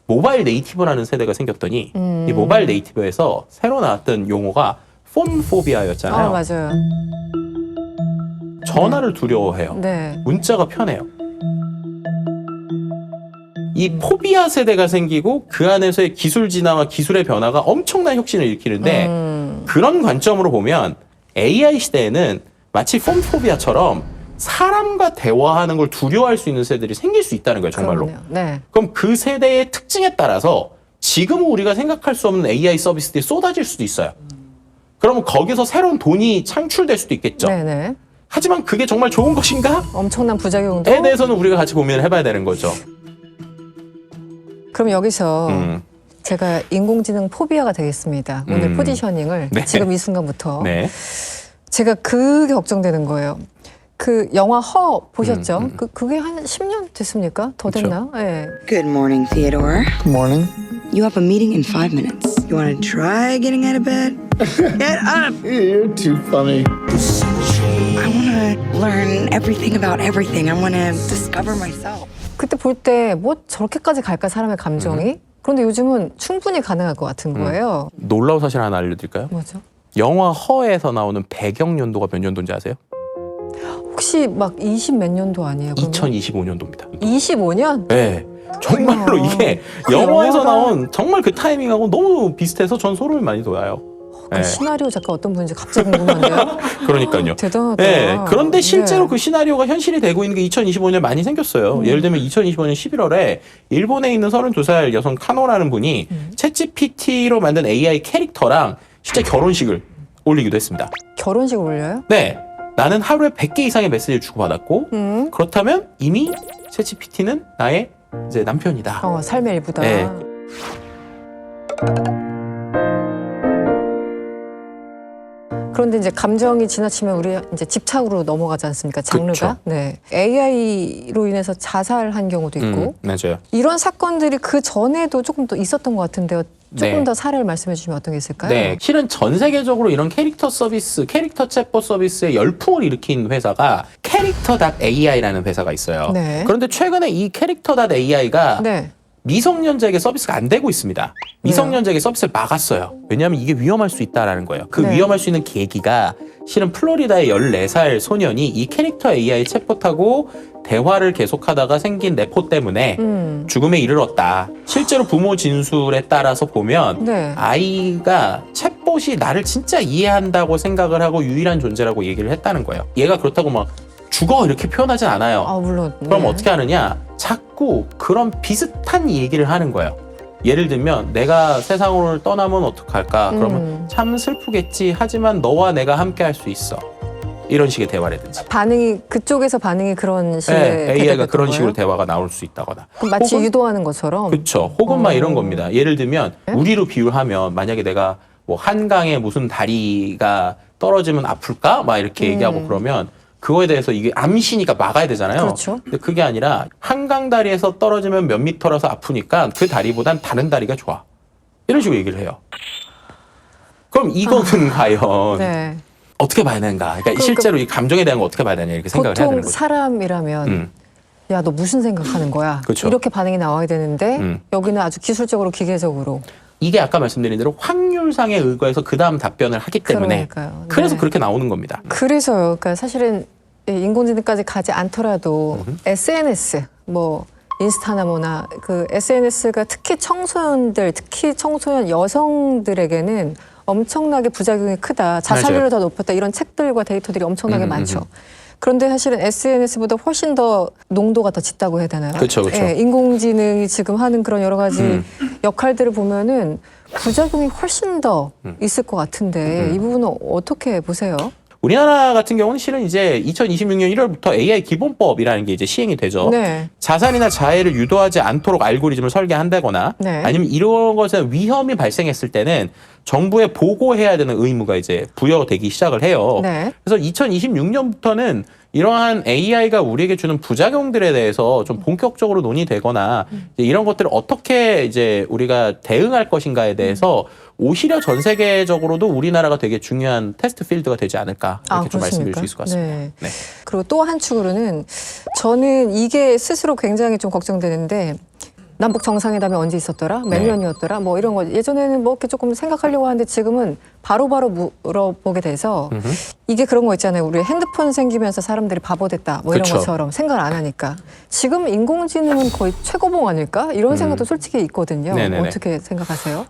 모바일 네이티브라는 세대가 생겼더니 이 모바일 네이티브에서 새로 나왔던 용어가 폰포비아였잖아요. 맞아요. 전화를 두려워해요. 네. 문자가 편해요. 이 포비아 세대가 생기고 그 안에서의 기술 진화와 기술의 변화가 엄청난 혁신을 일으키는데 그런 관점으로 보면 AI 시대에는 마치 폰포비아처럼 사람과 대화하는 걸 두려워할 수 있는 세대들이 생길 수 있다는 거예요, 정말로. 그렇네요. 네. 그럼 그 세대의 특징에 따라서 지금은 우리가 생각할 수 없는 AI 서비스들이 쏟아질 수도 있어요. 그러면 거기서 새로운 돈이 창출될 수도 있겠죠. 네네. 하지만 그게 정말 좋은 것인가? 엄청난 부작용도. 에 대해서는 우리가 같이 고민을 해봐야 되는 거죠. 그럼 여기서 음. 제가 인공지능 포비아가 되겠습니다. 오늘 포지셔닝을 네. 지금 이 순간부터. 네. 제가 그게 걱정되는 거예요. 그 영화 허 보셨죠? 그게 한 10년 됐습니까? 더 그쵸. 됐나? 네. Good morning, Theodore. Good morning. You have a meeting in 5 minutes. You want to try getting out of bed? Get up! You're too funny. I want to learn everything about everything. I want to discover myself. 그때 볼 때 뭐 저렇게까지 갈까 사람의 감정이? 그런데 요즘은 충분히 가능할 것 같은 거예요. 놀라운 사실 하나 알려드릴까요? 뭐죠? 영화 허에서 나오는 배경 연도가 몇 년도인지 아세요? 혹시 막 20 몇 년도 아니에요? 그러면? 2025년도입니다. 25년? 네. 정말로 이게 그 영화에서 영화가- 나온 정말 그 타이밍하고 너무 비슷해서 전 소름이 많이 돋아요. 그 네. 시나리오 작가 어떤 분인지 갑자기 궁금한데요? 그러니까요. 대단하다. 네. 그런데 실제로 네. 그 시나리오가 현실이 되고 있는 게 2025년에 많이 생겼어요. 예를 들면 2025년 11월에 일본에 있는 32살 여성 카노라는 분이 챗GPT로 만든 AI 캐릭터랑 실제 결혼식을 올리기도 했습니다. 결혼식 올려요? 네. 나는 하루에 100개 이상의 메시지를 주고받았고 그렇다면 이미 챗GPT는 나의 이제 남편이다. 삶의 일부다. 네. 그런데 이제 감정이 지나치면 우리 이제 집착으로 넘어가지 않습니까? 장르가. 그쵸. 네. AI로 인해서 자살한 경우도 있고 맞아요. 이런 사건들이 그 전에도 조금 더 있었던 것 같은데요. 조금 네. 더 사례를 말씀해 주시면 어떤 게 있을까요? 네, 실은 전 세계적으로 이런 캐릭터 서비스, 캐릭터 챗봇 서비스에 열풍을 일으킨 회사가 캐릭터.ai라는 회사가 있어요. 네. 그런데 최근에 이 캐릭터.ai가 네. 미성년자에게 서비스가 안 되고 있습니다. 미성년자에게 서비스를 막았어요. 왜냐하면 이게 위험할 수 있다라는 거예요. 그 네. 위험할 수 있는 계기가 실은 플로리다의 14살 소년이 이 캐릭터 AI 챗봇하고 대화를 계속하다가 생긴 내포 때문에 죽음에 이르렀다. 실제로 부모 진술에 따라서 보면 네. 아이가 챗봇이 나를 진짜 이해한다고 생각을 하고 유일한 존재라고 얘기를 했다는 거예요. 얘가 그렇다고 막 죽어 이렇게 표현하진 않아요. 물론. 그럼 네. 어떻게 하느냐? 자꾸 그런 비슷한 얘기를 하는 거예요. 예를 들면 내가 세상을 떠나면 어떡할까? 그러면 참 슬프겠지. 하지만 너와 내가 함께 할 수 있어. 이런 식의 대화라든지. 반응이 그쪽에서 반응이 그런 식의 네, AI가 대답이었던 그런 거예요? 식으로 대화가 나올 수 있다거나. 그럼 마치 혹은- 유도하는 것처럼. 그렇죠. 혹은 막 이런 겁니다. 예를 들면 우리로 비유하면 만약에 내가 뭐 한강에 무슨 다리가 떨어지면 아플까? 막 이렇게 얘기하고 그러면 그거에 대해서 이게 암시니까 막아야 되잖아요. 그렇죠. 근데 그게 아니라 한강 다리에서 떨어지면 몇 미터라서 아프니까 그 다리보단 다른 다리가 좋아. 이런 식으로 얘기를 해요. 그럼 이거는 과연 네. 어떻게 봐야 되는가? 그러니까 실제로 이 감정에 대한 거 어떻게 봐야 되냐 이렇게 생각을 해야 되는 보통 거죠. 사람이라면 야, 너 무슨 생각하는 거야? 그쵸. 이렇게 반응이 나와야 되는데 여기는 아주 기술적으로 기계적으로. 이게 아까 말씀드린 대로 확률상에 의거해서 그 다음 답변을 하기 때문에 그러니까요. 그래서 네. 그렇게 나오는 겁니다. 그래서요. 그러니까 사실은 인공지능까지 가지 않더라도 SNS, 뭐 인스타나 뭐나 그 SNS가 특히 청소년들, 특히 청소년 여성들에게는 엄청나게 부작용이 크다. 자살률이 맞아요. 더 높았다. 이런 책들과 데이터들이 엄청나게 많죠. 그런데 사실은 SNS보다 훨씬 더 농도가 더 짙다고 해야 되나요? 그쵸, 그쵸. 예, 인공지능이 지금 하는 그런 여러 가지 역할들을 보면은 부작용이 훨씬 더 있을 것 같은데 이 부분은 어떻게 보세요? 우리나라 같은 경우는 실은 이제 2026년 1월부터 AI 기본법이라는 게 이제 시행이 되죠. 네. 자살이나 자해를 유도하지 않도록 알고리즘을 설계한다거나 네. 아니면 이런 것에 위험이 발생했을 때는 정부에 보고해야 되는 의무가 이제 부여되기 시작을 해요. 네. 그래서 2026년부터는 이러한 AI가 우리에게 주는 부작용들에 대해서 좀 본격적으로 논의되거나 이제 이런 것들을 어떻게 이제 우리가 대응할 것인가에 대해서 오히려 전 세계적으로도 우리나라가 되게 중요한 테스트 필드가 되지 않을까 이렇게 좀 말씀드릴 수 있을 것 같습니다. 네. 네. 그리고 또 한 축으로는 저는 이게 스스로 굉장히 좀 걱정되는데 남북 정상회담이 언제 있었더라? 몇 네. 년이었더라? 뭐 이런 거 예전에는 뭐 이렇게 조금 생각하려고 하는데 지금은 바로바로 물어보게 돼서 이게 그런 거 있잖아요. 우리 핸드폰 생기면서 사람들이 바보 됐다. 뭐 이런 그쵸. 것처럼 생각을 안 하니까 지금 인공지능은 거의 최고봉 아닐까? 이런 생각도 솔직히 있거든요. 네네네. 어떻게 생각하세요?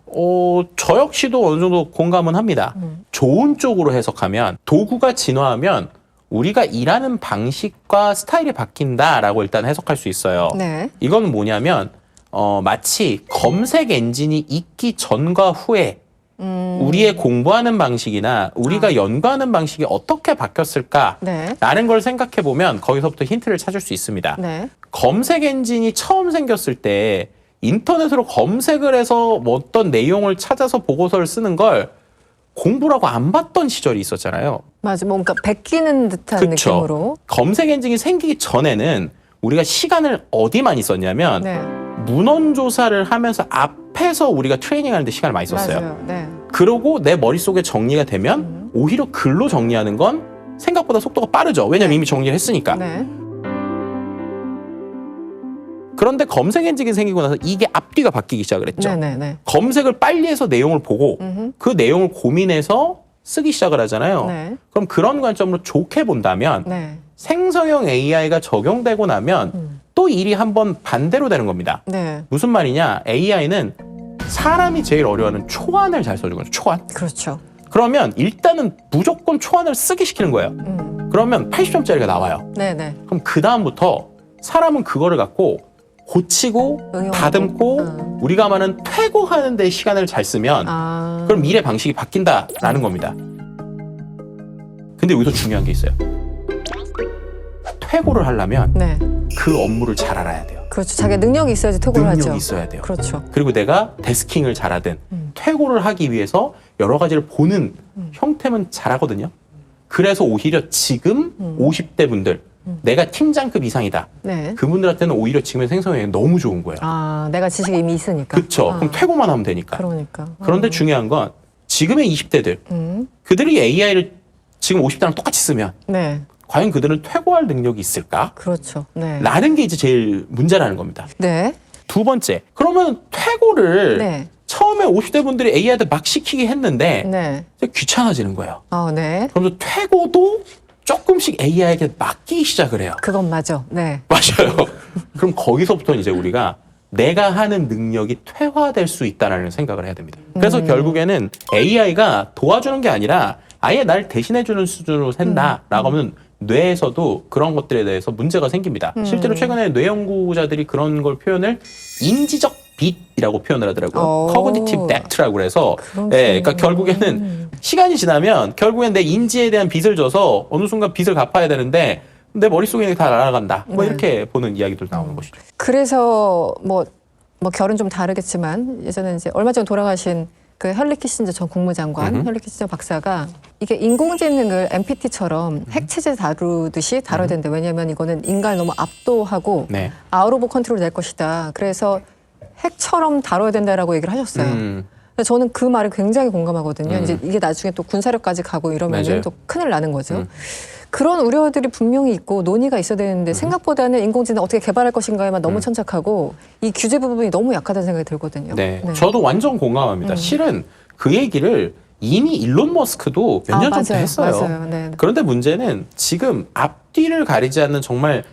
저 역시도 어느 정도 공감은 합니다. 좋은 쪽으로 해석하면 도구가 진화하면 우리가 일하는 방식과 스타일이 바뀐다라고 일단 해석할 수 있어요. 네. 이건 뭐냐면 마치 검색 엔진이 있기 전과 후에 우리의 공부하는 방식이나 우리가 연구하는 방식이 어떻게 바뀌었을까라는 네. 걸 생각해 보면 거기서부터 힌트를 찾을 수 있습니다. 네. 검색 엔진이 처음 생겼을 때 인터넷으로 검색을 해서 뭐 어떤 내용을 찾아서 보고서를 쓰는 걸 공부라고 안 봤던 시절이 있었잖아요. 맞아. 뭔가 베끼는 듯한 그쵸? 느낌으로. 검색 엔진이 생기기 전에는 우리가 시간을 어디 많이 썼냐면 네. 문헌 조사를 하면서 앞에서 우리가 트레이닝 하는데 시간을 많이 썼어요. 맞아요. 네. 그러고 내 머릿속에 정리가 되면 오히려 글로 정리하는 건 생각보다 속도가 빠르죠. 왜냐면 이미 정리를 했으니까. 네. 그런데 검색 엔진이 생기고 나서 이게 앞뒤가 바뀌기 시작을 했죠. 네네네. 검색을 빨리 해서 내용을 보고 그 내용을 고민해서 쓰기 시작을 하잖아요. 네. 그럼 그런 관점으로 좋게 본다면 네. 생성형 AI가 적용되고 나면 또 일이 한번 반대로 되는 겁니다. 네. 무슨 말이냐? AI는 사람이 제일 어려워하는 초안을 잘 써주거든요. 초안. 그렇죠. 그러면 일단은 무조건 초안을 쓰기 시키는 거예요. 그러면 80점짜리가 나와요. 네네. 그럼 그 다음부터 사람은 그거를 갖고 고치고 응용하고. 다듬고 우리가 말하는 퇴고하는 데 시간을 잘 쓰면 아. 그럼 일의 방식이 바뀐다라는 겁니다. 근데 여기서 중요한 게 있어요. 퇴고를 하려면 네. 그 업무를 잘 알아야 돼요. 그렇죠. 자기 능력이 있어야지 퇴고를 능력이 하죠. 있어야 돼요. 그렇죠. 그리고 내가 데스킹을 잘하든 퇴고를 하기 위해서 여러 가지를 보는 형태는 잘하거든요. 그래서 오히려 지금 50대 분들 내가 팀장급 이상이다. 네. 그분들한테는 오히려 지금의 생성형이 너무 좋은 거예요. 아, 내가 지식이 이미 있으니까. 그렇죠. 아. 그럼 퇴고만 하면 되니까. 그러니까. 그런데 중요한 건 지금의 20대들 그들이 AI를 지금 50대랑 똑같이 쓰면 네. 과연 그들은 퇴고할 능력이 있을까? 그렇죠. 네. 라는 게 이제 제일 문제라는 겁니다. 네. 두 번째, 그러면 퇴고를 네. 처음에 50대 분들이 AI한테 막 시키게 했는데 네. 이제 귀찮아지는 거예요. 네. 그러면서 퇴고도 조금씩 AI에게 맡기기 시작을 해요. 그건 맞아. 네. 맞아요. 그럼 거기서부터 이제 우리가 내가 하는 능력이 퇴화될 수 있다는 생각을 해야 됩니다. 그래서 결국에는 AI가 도와주는 게 아니라 아예 날 대신해주는 수준으로 샌다라고 하면 뇌에서도 그런 것들에 대해서 문제가 생깁니다. 실제로 최근에 뇌 연구자들이 그런 걸 표현을 인지적 빚이라고 표현을 하더라고요. Cognitive debt라고 그래서 그러니까 결국에는 시간이 지나면 결국엔 내 인지에 대한 빚을 져서 어느 순간 빚을 갚아야 되는데 내 머릿속에 있는 게 다 날아간다. 뭐 이렇게 보는 이야기들 나오는 것이죠. 그래서 뭐 결은 좀 다르겠지만 예전에 이제 얼마 전에 돌아가신 그 헨리 키신저 전 국무장관, 헨리 키신저 박사가 이게 인공지능을 MPT처럼 핵체제 다루듯이 다뤄야 된다. 왜냐하면 이거는 인간을 너무 압도하고 네. 아웃 오브 컨트롤 될 것이다. 그래서 핵처럼 다뤄야 된다라고 얘기를 하셨어요. 근데 저는 그 말에 굉장히 공감하거든요. 이제 이게 나중에 또 군사력까지 가고 이러면 맞아요. 또 큰일 나는 거죠. 그런 우려들이 분명히 있고 논의가 있어야 되는데 생각보다는 인공지능 어떻게 개발할 것인가에만 너무 천착하고 이 규제 부분이 너무 약하다는 생각이 들거든요. 네. 저도 완전 공감합니다. 실은 그 얘기를 이미 일론 머스크도 몇 년 전부터 맞아요. 했어요. 맞아요. 네. 그런데 문제는 지금 앞뒤를 가리지 않는 정말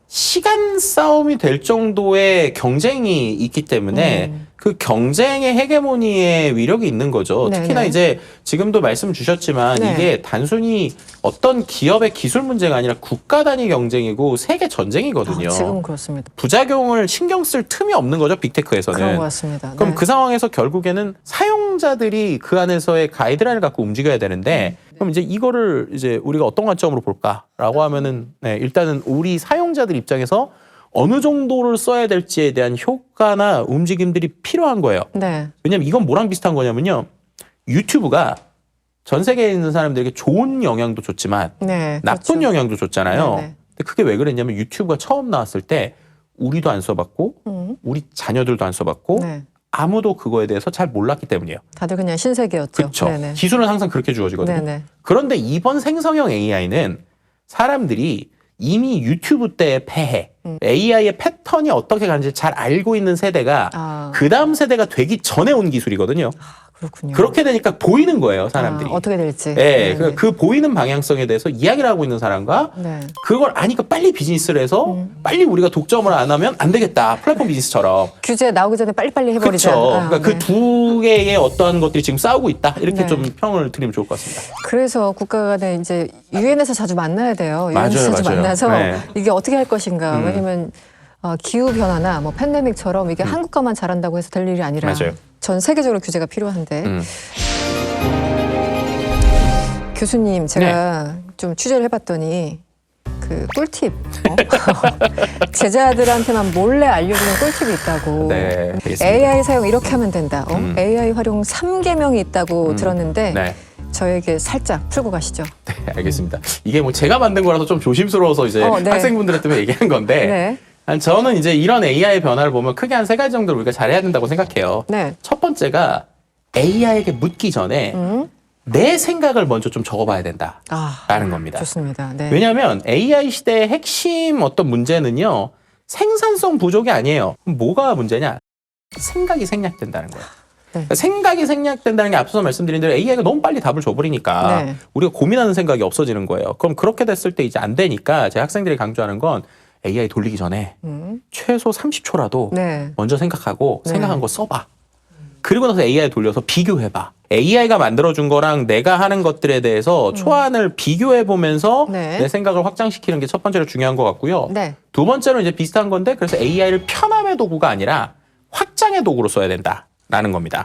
시간 싸움이 될 정도의 경쟁이 있기 때문에 그 경쟁의 헤게모니의 위력이 있는 거죠. 네네. 특히나 이제 지금도 말씀 주셨지만 네. 이게 단순히 어떤 기업의 기술 문제가 아니라 국가 단위 경쟁이고 세계 전쟁이거든요. 지금 그렇습니다. 부작용을 신경 쓸 틈이 없는 거죠, 빅테크에서는. 그런 것 같습니다. 그럼 네. 그 상황에서 결국에는 사용자들이 그 안에서의 가이드라인을 갖고 움직여야 되는데 그럼 이제 이거를 이제 우리가 어떤 관점으로 볼까라고 하면은 네, 일단은 우리 사용자들 입장에서 어느 정도를 써야 될지에 대한 효과나 움직임들이 필요한 거예요. 네. 왜냐면 이건 뭐랑 비슷한 거냐면요. 유튜브가 전 세계에 있는 사람들에게 좋은 영향도 줬지만 네. 나쁜 그렇죠. 영향도 줬잖아요. 네네. 근데 그게 왜 그랬냐면 유튜브가 처음 나왔을 때 우리도 안 써봤고 우리 자녀들도 안 써봤고 네. 아무도 그거에 대해서 잘 몰랐기 때문이에요. 다들 그냥 신세계였죠. 그렇죠. 네네. 기술은 항상 그렇게 주어지거든요. 네네. 그런데 이번 생성형 AI는 사람들이 이미 유튜브 때의 폐해, AI의 패턴이 어떻게 가는지 잘 알고 있는 세대가 아. 그 다음 세대가 되기 전에 온 기술이거든요. 그렇군요. 그렇게 되니까 보이는 거예요, 사람들이. 어떻게 될지. 네, 네네. 그 보이는 방향성에 대해서 이야기를 하고 있는 사람과 네. 그걸 아니까 빨리 비즈니스를 해서 빨리 우리가 독점을 안 하면 안 되겠다. 플랫폼 비즈니스처럼. 규제 나오기 전에 빨리빨리 해버리자. 그렇죠. 아, 그러니까 네. 그 두 개의 어떠한 것들이 지금 싸우고 있다. 이렇게 네. 좀 평을 드리면 좋을 것 같습니다. 그래서 국가 간에 이제 유엔에서 자주 만나야 돼요. 유엔에서 맞아요, 자주 맞아요. 만나서 네. 이게 어떻게 할 것인가. 왜냐면 기후 변화나 뭐 팬데믹처럼 이게 한국가만 잘한다고 해서 될 일이 아니라 맞아요. 전 세계적으로 규제가 필요한데 교수님 제가 좀 취재를 해봤더니 그 꿀팁 제자들한테만 몰래 알려주는 꿀팁이 있다고. 네, 알겠습니다. AI 사용 이렇게 하면 된다. AI 활용 3계명이 있다고 들었는데 네. 저에게 살짝 풀고 가시죠. 네, 알겠습니다. 이게 뭐 제가 만든 거라서 좀 조심스러워서 이제 네. 학생분들한테 얘기한 건데 네. 저는 이제 이런 AI 변화를 보면 크게 한 3가지 정도를 우리가 잘해야 된다고 생각해요. 네. 첫 번째가 AI에게 묻기 전에 내 생각을 먼저 좀 적어봐야 된다라는 겁니다. 좋습니다. 네. 왜냐하면 AI 시대의 핵심 어떤 문제는요. 생산성 부족이 아니에요. 그럼 뭐가 문제냐? 생각이 생략된다는 거예요. 그러니까 생각이 생략된다는 게 앞서서 말씀드린 대로 AI가 너무 빨리 답을 줘버리니까 네. 우리가 고민하는 생각이 없어지는 거예요. 그럼 그렇게 됐을 때 이제 안 되니까 제 학생들이 강조하는 건 AI 돌리기 전에 최소 30초라도 네. 먼저 생각하고 네. 생각한 거 써봐. 그리고 나서 AI 돌려서 비교해봐. AI가 만들어준 거랑 내가 하는 것들에 대해서 초안을 비교해보면서 네. 내 생각을 확장시키는 게 첫 번째로 중요한 것 같고요. 네. 두 번째로 이제 비슷한 건데 그래서 AI를 편함의 도구가 아니라 확장의 도구로 써야 된다라는 겁니다.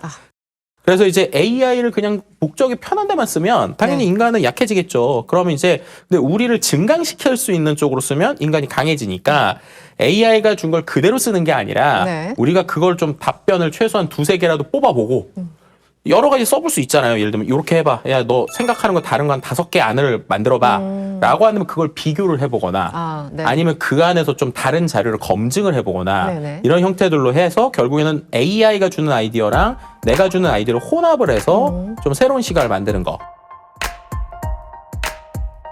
그래서 이제 AI를 그냥 목적이 편한 데만 쓰면 당연히 네. 인간은 약해지겠죠. 그러면 이제 근데 우리를 증강시킬 수 있는 쪽으로 쓰면 인간이 강해지니까 AI가 준 걸 그대로 쓰는 게 아니라 네. 우리가 그걸 좀 답변을 최소한 2-3개라도 뽑아보고 여러 가지 써볼 수 있잖아요. 예를 들면 이렇게 해봐. 야, 너 생각하는 거 다른 거 한 5개 안을 만들어봐. 라고 하면 그걸 비교를 해보거나 네. 아니면 그 안에서 좀 다른 자료를 검증을 해보거나 네네. 이런 형태들로 해서 결국에는 AI가 주는 아이디어랑 내가 주는 아이디어를 혼합을 해서 좀 새로운 시각을 만드는 거.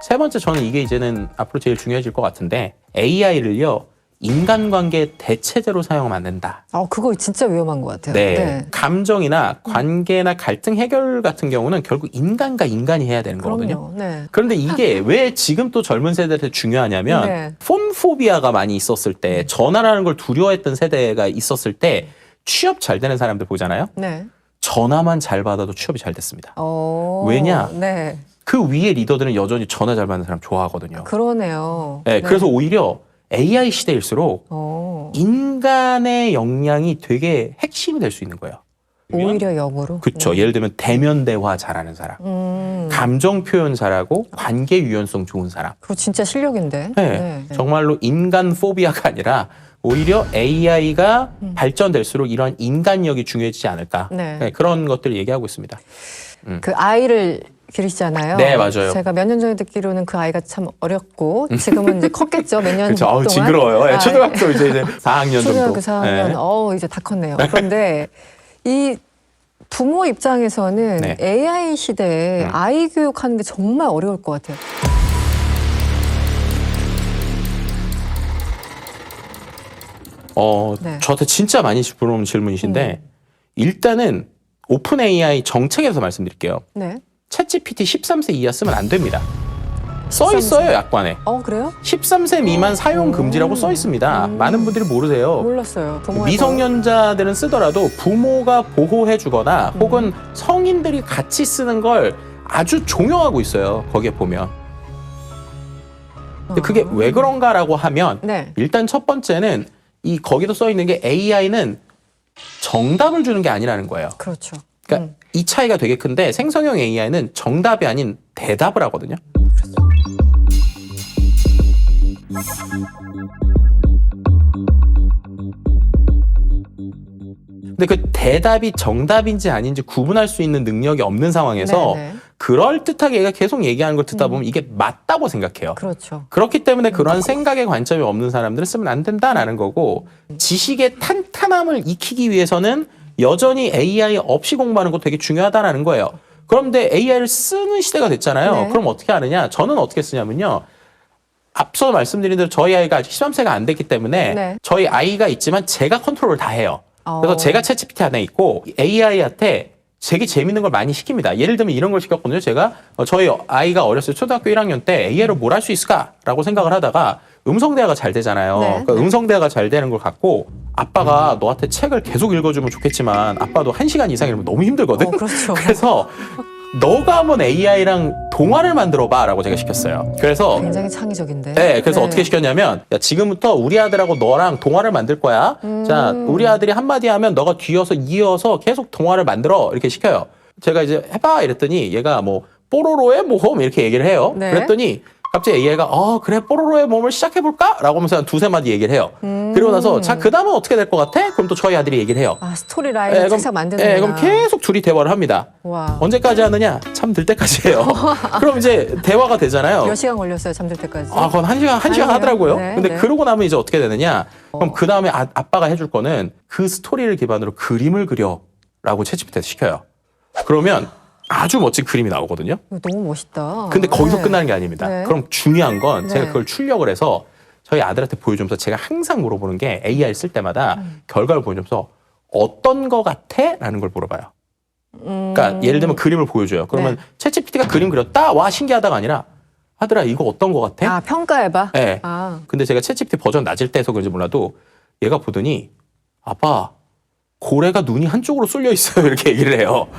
세 번째, 저는 이게 이제는 앞으로 제일 중요해질 것 같은데 AI를요. 인간관계 대체제로 사용하면 안 된다. 그거 진짜 위험한 것 같아요. 네. 감정이나 관계나 갈등 해결 같은 경우는 결국 인간과 인간이 해야 되는 거거든요. 그럼요. 네. 그런데 이게 왜 지금 또 젊은 세대한테 중요하냐면 네. 폰 포비아가 많이 있었을 때 전화라는 걸 두려워했던 세대가 있었을 때 취업 잘 되는 사람들 보잖아요. 네. 전화만 잘 받아도 취업이 잘 됐습니다. 왜냐? 네. 그 위에 리더들은 여전히 전화 잘 받는 사람 좋아하거든요. 그러네요. 네, 그래서 오히려 AI 시대일수록 인간의 역량이 되게 핵심이 될 수 있는 거예요. 오히려 역으로. 그렇죠. 예를 들면 대면 대화 잘하는 사람, 감정 표현 잘하고 관계 유연성 좋은 사람. 그거 진짜 실력인데. 네. 정말로 인간 포비아가 아니라 오히려 AI가 발전될수록 이런 인간력이 중요해지지 않을까. 네. 네, 그런 것들을 얘기하고 있습니다. 그 아이를 기르시잖아요. 네, 맞아요. 제가 몇 년 전에 듣기로는 그 아이가 참 어렸고 지금은 이제 컸겠죠. 몇 년 그렇죠. 동안. 징그러워요. 네, 초등학교 이제 4학년 초등학교 정도. 4학년. 이제 다 컸네요. 그런데 이 부모 입장에서는 네. AI 시대에 아이 교육하는 게 정말 어려울 것 같아요. 네. 저한테 진짜 많이 물어보는 질문이신데 일단은 오픈 AI 정책에서 말씀드릴게요. 네. 챗GPT 13세 이하 쓰면 안 됩니다. 써 있어요, 약관에. 그래요? 13세 미만 사용 금지라고 써 있습니다. 많은 분들이 모르세요. 몰랐어요. 부모의 미성년자들은 쓰더라도 부모가 보호해주거나 혹은 성인들이 같이 쓰는 걸 아주 종용하고 있어요. 거기에 보면. 근데 그게 왜 그런가라고 하면 네. 일단 첫 번째는 이 거기도 써 있는 게 AI는 정답을 주는 게 아니라는 거예요. 그렇죠. 그러니까 이 차이가 되게 큰데 생성형 AI는 정답이 아닌 대답을 하거든요. 근데 그 대답이 정답인지 아닌지 구분할 수 있는 능력이 없는 상황에서 네네. 그럴듯하게 얘가 계속 얘기하는 걸 듣다 보면 이게 맞다고 생각해요. 그렇죠. 그렇기 때문에 그런 생각의 관점이 없는 사람들은 쓰면 안 된다라는 거고 지식의 탄탄함을 익히기 위해서는 여전히 AI 없이 공부하는 것도 되게 중요하다라는 거예요. 그런데 AI를 쓰는 시대가 됐잖아요. 네. 그럼 어떻게 하느냐? 저는 어떻게 쓰냐면요. 앞서 말씀드린 대로 저희 아이가 아직 13세가 안 됐기 때문에 네. 저희 아이가 있지만 제가 컨트롤을 다 해요. 그래서 제가 챗GPT 안에 있고 AI한테 되게 재밌는 걸 많이 시킵니다. 예를 들면 이런 걸 시켰거든요. 제가 저희 아이가 어렸을 때 초등학교 1학년 때 AI로 뭘 할 수 있을까라고 생각을 하다가 음성대화가 잘 되잖아요. 네. 그러니까 음성대화가 잘 되는 걸 갖고 아빠가 너한테 책을 계속 읽어주면 좋겠지만 아빠도 1시간 이상 읽으면 너무 힘들거든. 그렇죠. 그래서 너가 한번 AI랑 동화를 만들어봐라고 제가 시켰어요. 그래서 굉장히 창의적인데. 네, 그래서 어떻게 시켰냐면 야, 지금부터 우리 아들하고 너랑 동화를 만들 거야. 자, 우리 아들이 한마디 하면 너가 뒤어서 이어서 계속 동화를 만들어 이렇게 시켜요. 제가 이제 해봐 이랬더니 얘가 뭐 뽀로로의 모험 이렇게 얘기를 해요. 네. 그랬더니 갑자기 AI가 그래 뽀로로의 모험을 시작해볼까? 라고 하면서 한 두세 마디 얘기를 해요. 그리고 나서 자, 그 다음은 어떻게 될 것 같아? 그럼 또 저희 아들이 얘기를 해요. 스토리 라인을 착착 만드는구나. 그럼 계속 둘이 대화를 합니다. 와. 언제까지 하느냐? 잠들 때까지 해요. 그럼 이제 대화가 되잖아요. 몇 시간 걸렸어요, 잠들 때까지? 그건 한 시간 아니에요. 하더라고요. 네, 근데 네. 그러고 나면 이제 어떻게 되느냐? 그럼 그 다음에 아빠가 해줄 거는 그 스토리를 기반으로 그림을 그려라고 챗GPT한테 시켜요. 그러면 아주 멋진 그림이 나오거든요. 이거 너무 멋있다. 근데 거기서 네. 끝나는 게 아닙니다. 네. 그럼 중요한 건 제가 네. 그걸 출력을 해서 저희 아들한테 보여주면서 제가 항상 물어보는 게 AI를 쓸 때마다 결과를 보여주면서 어떤 거 같아? 라는 걸 물어봐요. 그러니까 예를 들면 그림을 보여줘요. 그러면 네. 챗GPT가 그림 그렸다? 와 신기하다가 아니라 아들아 이거 어떤 거 같아? 평가해봐? 네. 아. 근데 제가 챗GPT 버전 낮을 때에서 그런지 몰라도 얘가 보더니 아빠 고래가 눈이 한쪽으로 쏠려 있어요. 이렇게 얘기를 해요.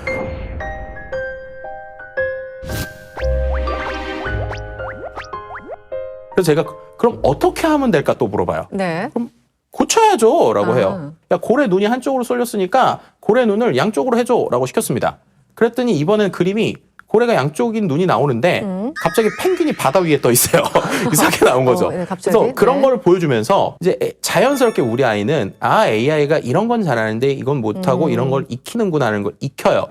그래서 제가 그럼 어떻게 하면 될까 또 물어봐요. 네. 그럼 고쳐야죠 라고 해요. 야 고래 눈이 한쪽으로 쏠렸으니까 고래 눈을 양쪽으로 해줘 라고 시켰습니다. 그랬더니 이번엔 그림이 고래가 양쪽인 눈이 나오는데 갑자기 펭귄이 바다 위에 떠 있어요. 이상하게 나온 거죠. 네, 갑자기? 그래서 그런 네. 걸 보여주면서 이제 자연스럽게 우리 아이는 AI가 이런 건 잘하는데 이건 못하고 이런 걸 익히는구나 하는 걸 익혀요.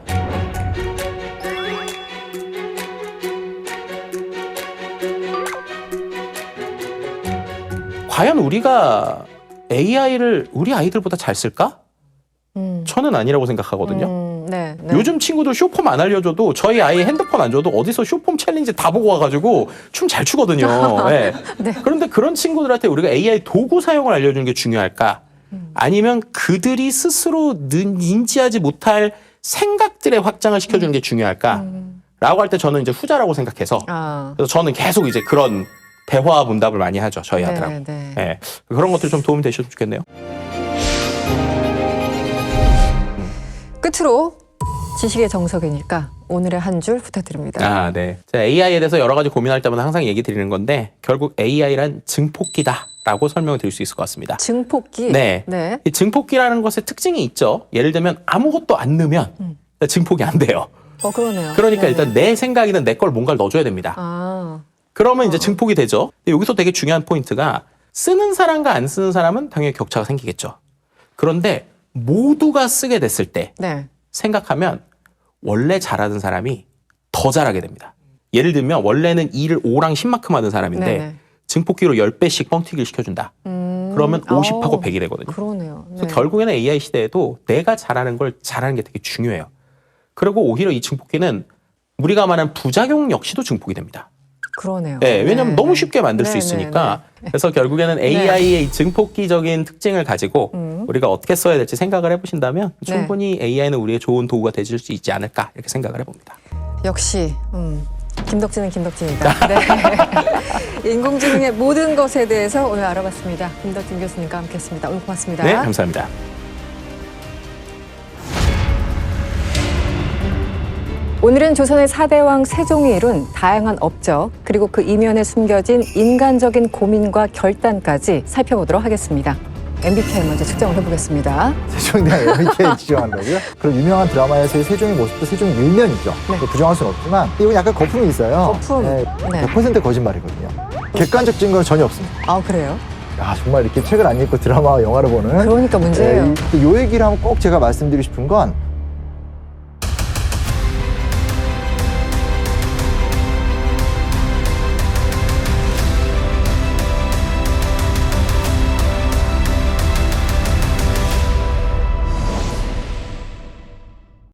과연 우리가 AI를 우리 아이들보다 잘 쓸까? 저는 아니라고 생각하거든요. 네. 요즘 친구들 쇼폼 안 알려줘도 저희 아이 핸드폰 안 줘도 어디서 쇼폼 챌린지 다 보고 와가지고 춤 잘 추거든요. 네. 네. 그런데 그런 친구들한테 우리가 AI 도구 사용을 알려주는 게 중요할까? 아니면 그들이 스스로 인지하지 못할 생각들의 확장을 시켜주는 게 중요할까? 라고 할 때 저는 이제 후자라고 생각해서 그래서 저는 계속 이제 그런 대화 문답을 많이 하죠. 저희 아들하고. 네. 네. 그런 것들 좀 도움이 되셨으면 좋겠네요. 끝으로 지식의 정석이니까 오늘의 한 줄 부탁드립니다. 네. 제가 AI에 대해서 여러 가지 고민할 때마다 항상 얘기 드리는 건데 결국 AI란 증폭기다라고 설명을 드릴 수 있을 것 같습니다. 증폭기? 네. 네. 이 증폭기라는 것의 특징이 있죠. 예를 들면 아무것도 안 넣으면 증폭이 안 돼요. 그러네요. 그러니까 네네. 일단 내 생각이든 내 걸 뭔가를 넣어줘야 됩니다. 그러면 이제 증폭이 되죠. 근데 여기서 되게 중요한 포인트가 쓰는 사람과 안 쓰는 사람은 당연히 격차가 생기겠죠. 그런데 모두가 쓰게 됐을 때 네. 생각하면 원래 잘하는 사람이 더 잘하게 됩니다. 예를 들면 원래는 2를 5랑 10만큼 하는 사람인데 네네. 증폭기로 10배씩 뻥튀기를 시켜준다. 그러면 50하고 100이 되거든요. 그러네요. 네. 그래서 결국에는 AI 시대에도 내가 잘하는 걸 잘하는 게 되게 중요해요. 그리고 오히려 이 증폭기는 우리가 말하는 부작용 역시도 증폭이 됩니다. 그러네요. 네, 왜냐하면 너무 쉽게 만들 수 네, 있으니까. 네. 그래서 결국에는 AI의 이 증폭기적인 특징을 가지고 우리가 어떻게 써야 될지 생각을 해보신다면 충분히 AI는 우리의 좋은 도구가 되실 수 있지 않을까 이렇게 생각을 해봅니다. 역시 김덕진은 김덕진이다. 네. 인공지능의 모든 것에 대해서 오늘 알아봤습니다. 김덕진 교수님과 함께했습니다. 오늘 고맙습니다. 네, 감사합니다. 오늘은 조선의 4대 왕 세종이 이룬 다양한 업적 그리고 그 이면에 숨겨진 인간적인 고민과 결단까지 살펴보도록 하겠습니다. MBTI 먼저 측정을 해보겠습니다. 세종에 대한 MBTI 지정한다고요? 그런 유명한 드라마에서의 세종의 모습도 세종의 일면이죠. 네. 부정할 수는 없지만 이건 약간 거품이 있어요. 거품. 네, 네. 100% 거짓말이거든요. 객관적 증거는 전혀 없습니다. 아, 그래요? 야, 정말 이렇게 책을 안 읽고 드라마와 영화를 보는 그러니까 문제예요. 요 얘기를 하면 꼭 제가 말씀드리고 싶은 건